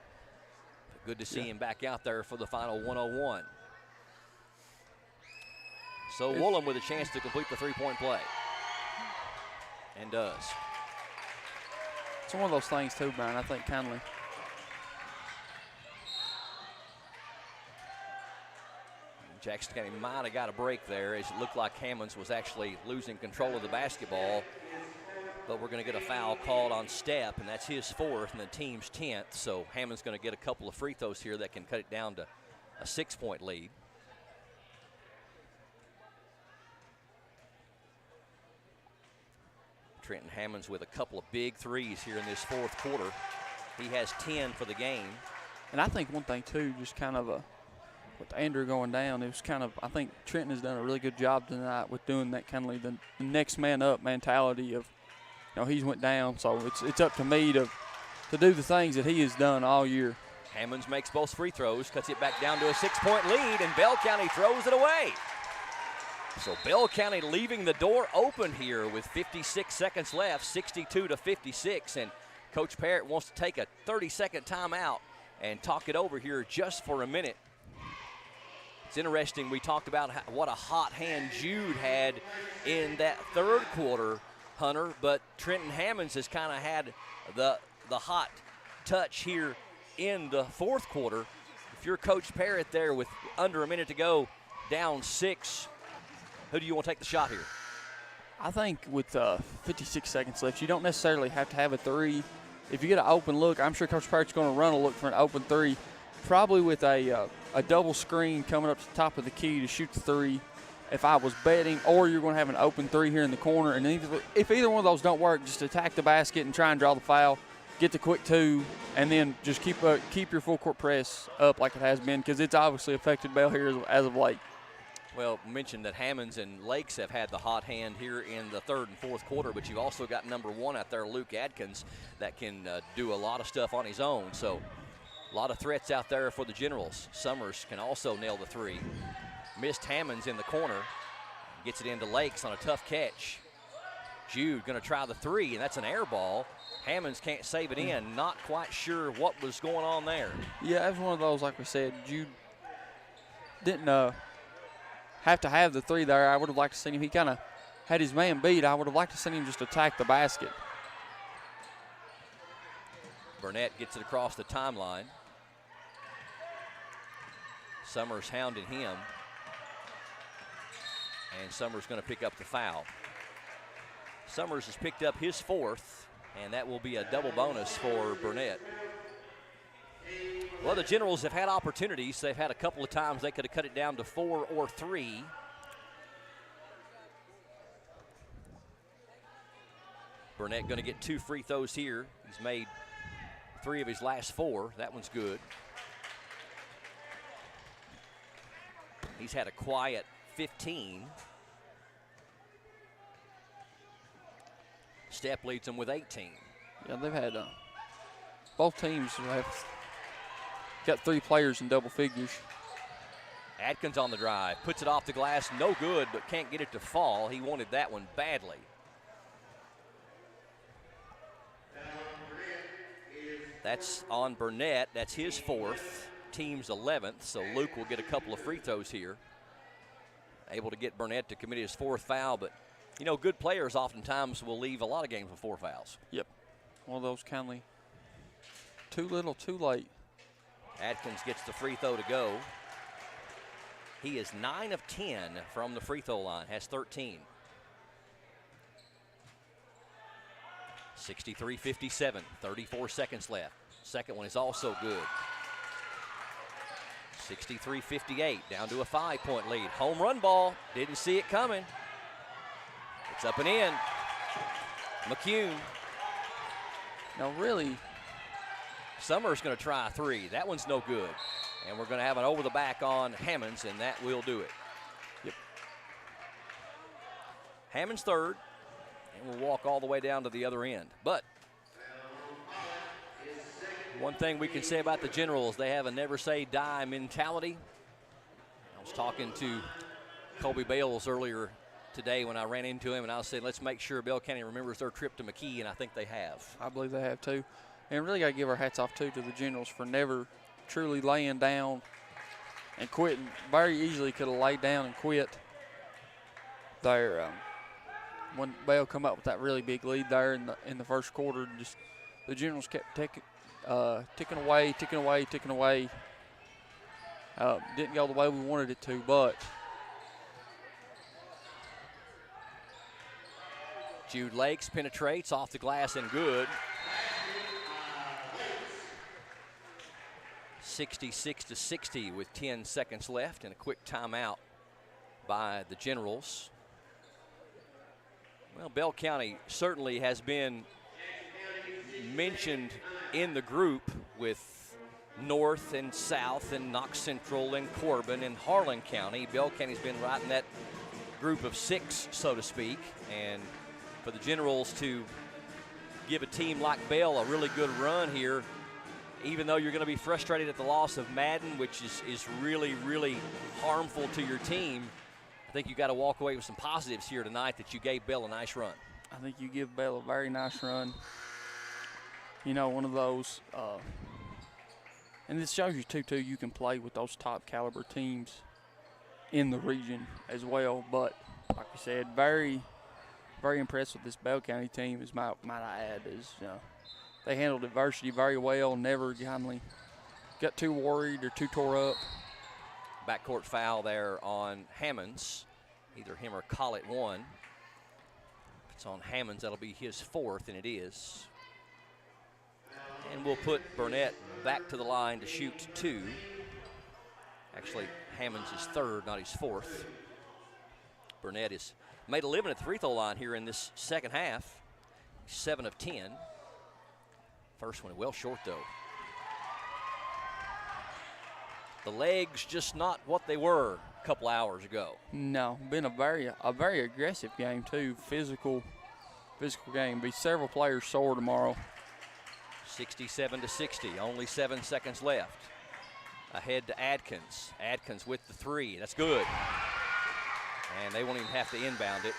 S1: But good to see him back out there for the final 1:01. So Woolham with a chance to complete the 3-point play. And does.
S2: It's one of those things too, Brian. I think Conley.
S1: Jackson County might have got a break there, as it looked like Hammonds was actually losing control of the basketball. But we're going to get a foul called on Stepp, and that's his 4th and the team's 10th. So Hammond's going to get a couple of free throws here that can cut it down to a 6-point lead. Trenton Hammonds with a couple of big threes here in this fourth quarter. He has 10 for the game.
S2: And I think one thing too, just kind of with Andrew going down, it was kind of, I think Trenton has done a really good job tonight with doing that kind of the next man up mentality of, you know, he's went down, so it's up to me to do the things that he has done all year.
S1: Hammonds makes both free throws, cuts it back down to a 6-point lead, and Bell County throws it away. So Bell County leaving the door open here with 56 seconds left, 62-56, and Coach Parrott wants to take a 30-second timeout and talk it over here just for a minute. It's interesting, we talked about what a hot hand Jude had in that third quarter, Hunter, but Trenton Hammonds has kind of had the hot touch here in the fourth quarter. If you're Coach Parrott there with under a minute to go, down 6, who do you want to take the shot here?
S2: I think with 56 seconds left, you don't necessarily have to have a 3. If you get an open look, I'm sure Coach Parrott's going to run a look for an open 3, probably with a double screen coming up to the top of the key to shoot the 3. If I was betting, or you're going to have an open 3 here in the corner, and if either one of those don't work, just attack the basket and try and draw the foul, get the quick 2, and then just keep your full court press up like it has been, because it's obviously affected Bell here as of late.
S1: Well, mentioned that Hammonds and Lakes have had the hot hand here in the third and fourth quarter, but you've also got number 1 out there, Luke Adkins, that can do a lot of stuff on his own. So a lot of threats out there for the Generals. Summers can also nail the 3. Missed Hammonds in the corner. Gets it into Lakes on a tough catch. Jude going to try the 3, and that's an air ball. Hammonds can't save it in. Not quite sure what was going on there.
S2: Yeah, it was one of those, like we said, Jude didn't have to have the 3 there. I would have liked to see him. He kind of had his man beat. I would have liked to see him just attack the basket.
S1: Burnett gets it across the timeline. Summers hounding him. And Summers going to pick up the foul. Summers has picked up his 4th, and that will be a double bonus for Burnett. Well, the Generals have had opportunities. They've had a couple of times they could have cut it down to 4 or 3. Burnett going to get 2 free throws here. He's made 3 of his last 4. That one's good. He's had a quiet 15. Stepp leads them with 18.
S2: Yeah, they've had both teams have got 3 players in double figures.
S1: Adkins on the drive, puts it off the glass, no good, but can't get it to fall. He wanted that one badly. That's on Burnett. That's his 4th, team's 11th, so Luke will get a couple of free throws here. Able to get Burnett to commit his 4th foul, but you know, good players oftentimes will leave a lot of games with 4 fouls.
S2: Yep. One of those Conley Too little, too late.
S1: Adkins gets the free throw to go. He is 9 of 10 from the free throw line, has 13. 63-57, 34 seconds left. Second one is also good. 63-58, down to a 5-point lead. Home run ball, didn't see it coming. It's up and in. McCune.
S2: Now really,
S1: Summer's going to try a three. That one's no good. And we're going to have an over the back on Hammonds, and that will do it.
S2: Yep.
S1: Hammonds third, and we'll walk all the way down to the other end. But one thing we can say about the Generals, they have a never say die mentality. I was talking to Kobe Bales earlier today when I ran into him, and I said, let's make sure Bell County remembers their trip to McKee, and I think they have.
S2: I believe they have too. And really got to give our hats off too to the Generals for never truly laying down and quitting. Very easily could have laid down and quit there. When Bell come up with that really big lead there in the first quarter, just the Generals kept ticking away. Didn't go the way we wanted it to, but
S1: Jude Lakes penetrates off the glass and good. 66-60 with 10 seconds left and a quick timeout by the Generals. Well, Bell County certainly has been mentioned in the group with North and South and Knox Central and Corbin and Harlan County. Bell County's been right in that group of 6, so to speak. And for the Generals to give a team like Bell a really good run here, even though you're going to be frustrated at the loss of Madden, which is really, really harmful to your team, I think you got to walk away with some positives here tonight that you gave Bell a nice run.
S2: I think you give Bell a very nice run. You know, one of those, and this shows you too, you can play with those top caliber teams in the region as well. But like I said, very, very impressed with this Bell County team, might I add. They handled adversity very well, never got too worried or too tore up.
S1: Backcourt foul there on Hammonds. Either him or Collett won. If it's on Hammonds, that'll be his 4th, and it is. And we'll put Burnett back to the line to shoot 2. Actually, Hammonds is 3rd, not his 4th. Burnett has made a living at the free throw line here in this second half. 7 of 10. First one well short, though. The legs just not what they were a couple hours ago.
S2: No, been a very aggressive game too. Physical game. Be several players sore tomorrow.
S1: 67-60. Only 7 seconds left. Ahead to Adkins. Adkins with the 3. That's good. And they won't even have to inbound it.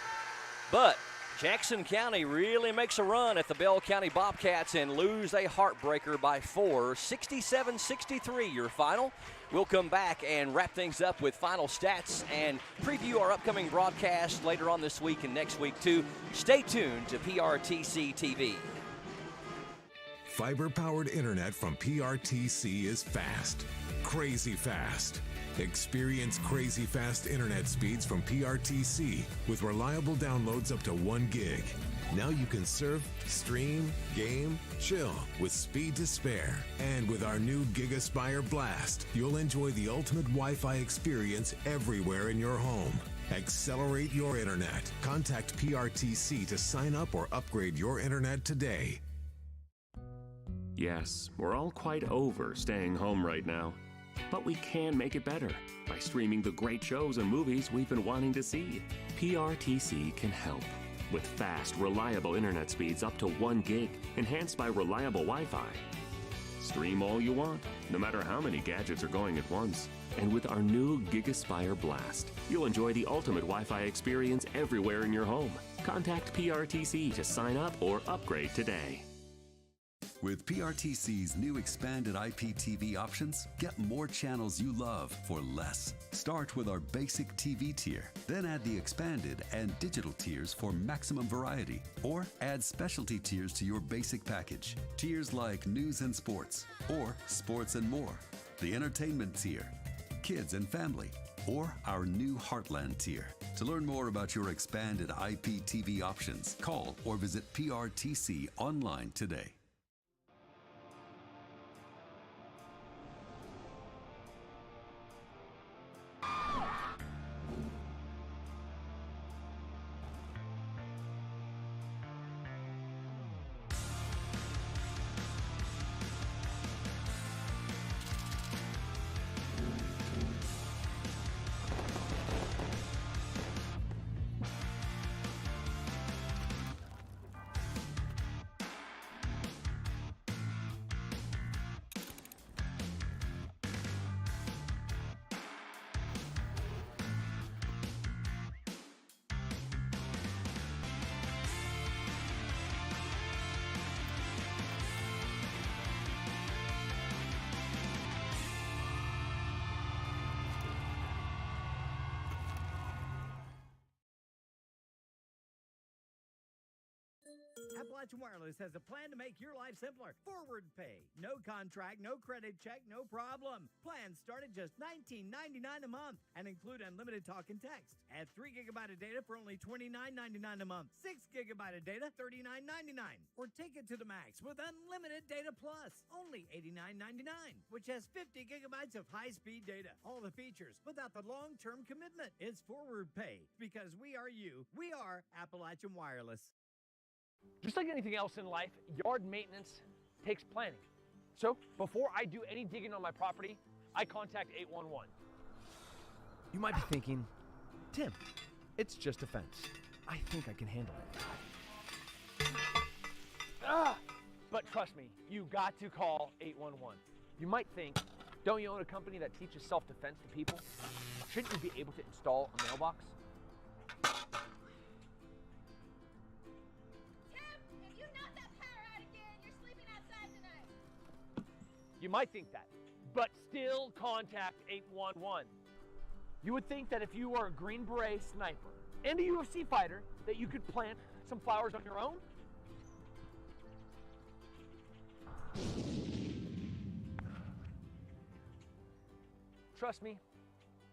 S1: But Jackson County really makes a run at the Bell County Bobcats and lose a heartbreaker by 4. 67-63 your final. We'll come back and wrap things up with final stats and preview our upcoming broadcast later on this week and next week too. Stay tuned to PRTC TV.
S5: Fiber-powered internet from PRTC is fast, crazy fast. Experience crazy fast internet speeds from PRTC with reliable downloads up to 1 gig. Now you can surf, stream, game, chill with speed to spare. And with our new GigaSpire Blast, you'll enjoy the ultimate Wi-Fi experience everywhere in your home. Accelerate your internet. Contact PRTC to sign up or upgrade your internet today.
S6: Yes, we're all quite over staying home right now. But we can make it better by streaming the great shows and movies we've been wanting to see. PRTC can help with fast, reliable internet speeds up to 1 gig, enhanced by reliable Wi-Fi. Stream all you want, no matter how many gadgets are going at once. And with our new GigaSpire Blast, you'll enjoy the ultimate Wi-Fi experience everywhere in your home. Contact PRTC to sign up or upgrade today.
S4: With PRTC's new expanded IPTV options, get more channels you love for less. Start with our basic TV tier, then add the expanded and digital tiers for maximum variety, or add specialty tiers to your basic package. Tiers like news and sports, or sports and more, the entertainment tier, kids and family, or our new Heartland tier. To learn more about your expanded IPTV options, call or visit PRTC online today.
S7: Appalachian Wireless has a plan to make your life simpler. Forward pay. No contract, no credit check, no problem. Plans start at just $19.99 a month and include unlimited talk and text. Add 3 gigabyte of data for only $29.99 a month. 6 gigabyte of data, $39.99. Or take it to the max with unlimited data plus, only $89.99, which has 50 gigabytes of high-speed data. All the features without the long-term commitment. It's forward pay because we are you. We are Appalachian Wireless.
S8: Just like anything else in life, yard maintenance takes planning. So before I do any digging on my property, I contact 811. You might be thinking, Tim, it's just a fence. I think I can handle it. But trust me, you got to call 811. You might think, don't you own a company that teaches self-defense to people? Shouldn't you be able to install a mailbox? You might think that, but still contact 811. You would think that if you were a Green Beret sniper and a UFC fighter, that you could plant some flowers on your own? Trust me,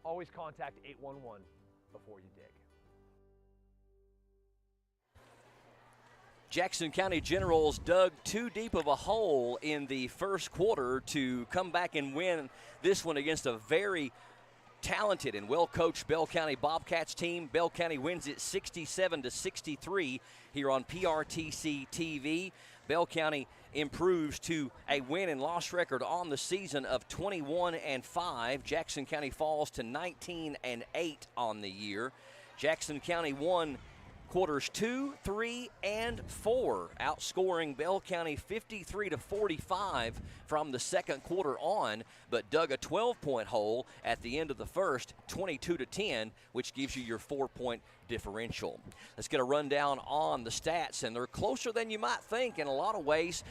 S8: always contact 811 before you dig.
S1: Jackson County Generals dug too deep of a hole in the first quarter to come back and win this one against a very talented and well-coached Bell County Bobcats team. Bell County wins it 67-63 here on PRTC TV. Bell County improves to a win and loss record on the season of 21-5. Jackson County falls to 19-8 on the year. Jackson County won quarters 2, 3, and 4, outscoring Bell County 53-45 from the second quarter on, but dug a 12-point hole at the end of the first, 22-10, which gives you your 4-point differential. Let's get a rundown on the stats, and they're closer than you might think in a lot of ways.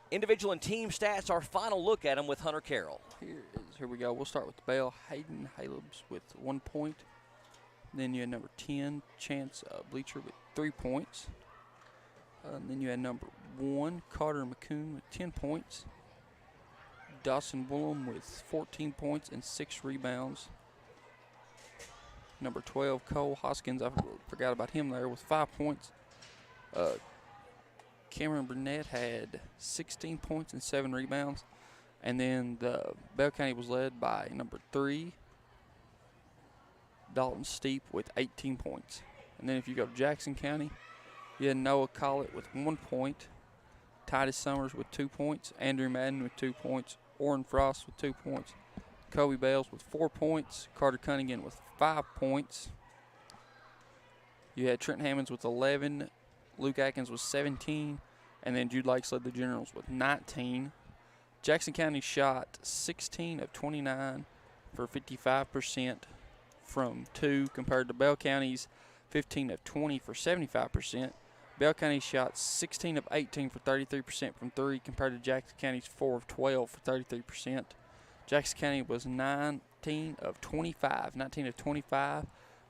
S1: Individual and team stats, our final look at them with Hunter Carroll.
S2: Here we go. We'll start with Bell. Hayden Halebs with 1 point. Then you had number 10, Chance Bleacher with 3 points. And then you had number 1, Carter McCoon with 10 points. Dawson Woolham with 14 points and 6 rebounds. Number 12, Cole Hoskins, I forgot about him there, with 5 points. Cameron Burnett had 16 points and 7 rebounds. And then the Bell County was led by number 3, Dalton Steep with 18 points. And then if you go to Jackson County, you had Noah Collett with 1 point, Titus Summers with 2 points, Andrew Madden with 2 points, Orrin Frost with 2 points, Kobe Bales with 4 points, Carter Cunningham with 5 points. You had Trent Hammonds with 11, Luke Atkins with 17, and then Jude Lakes led the Generals with 19. Jackson County shot 16 of 29 for 55%. From 2 compared to Bell County's 15 of 20 for 75%. Bell County shot 16 of 18 for 33% from 3 compared to Jackson County's 4 of 12 for 33%. Jackson County was 19 of 25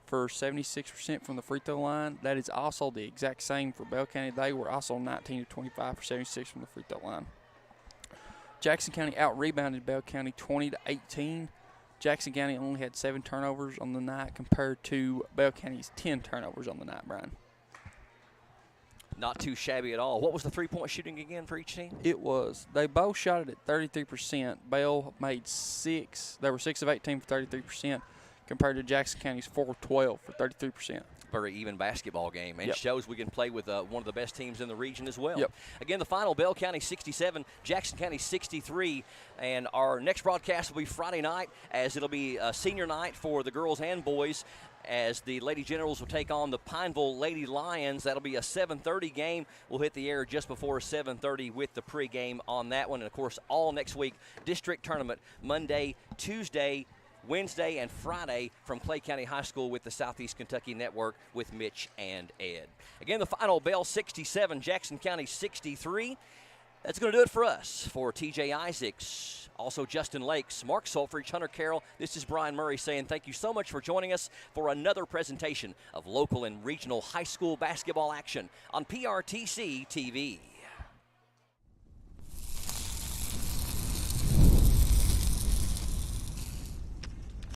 S2: for 76% from the free throw line. That is also the exact same for Bell County. They were also 19 of 25 for 76 from the free throw line. Jackson County out-rebounded Bell County 20 to 18. Jackson County only had 7 turnovers on the night compared to Bell County's 10 turnovers on the night, Brian.
S1: Not too shabby at all. What was the three-point shooting again for each team?
S2: It was. They both shot it at 33%. Bell made 6. They were 6 of 18 for 33% compared to Jackson County's 4 of 12 for 33%.
S1: Very even basketball game, and
S2: Yep.
S1: shows we can play with one of the best teams in the region as well.
S2: Yep.
S1: Again, the final, Bell County 67, Jackson County 63, and our next broadcast will be Friday night, as it'll be a senior night for the girls and boys, as the Lady Generals will take on the Pineville Lady Lions. That'll be a 7:30 game. We'll hit the air just before 7:30 with the pregame on that one. And, of course, all next week, district tournament, Monday, Tuesday, Wednesday, and Friday from Clay County High School with the Southeast Kentucky Network with Mitch and Ed. Again, the final, Bell 67, Jackson County 63. That's going to do it for us. For TJ Isaacs, also Justin Lakes, Mark Solfridge, Hunter Carroll, this is Brian Murray saying thank you so much for joining us for another presentation of local and regional high school basketball action on PRTC TV.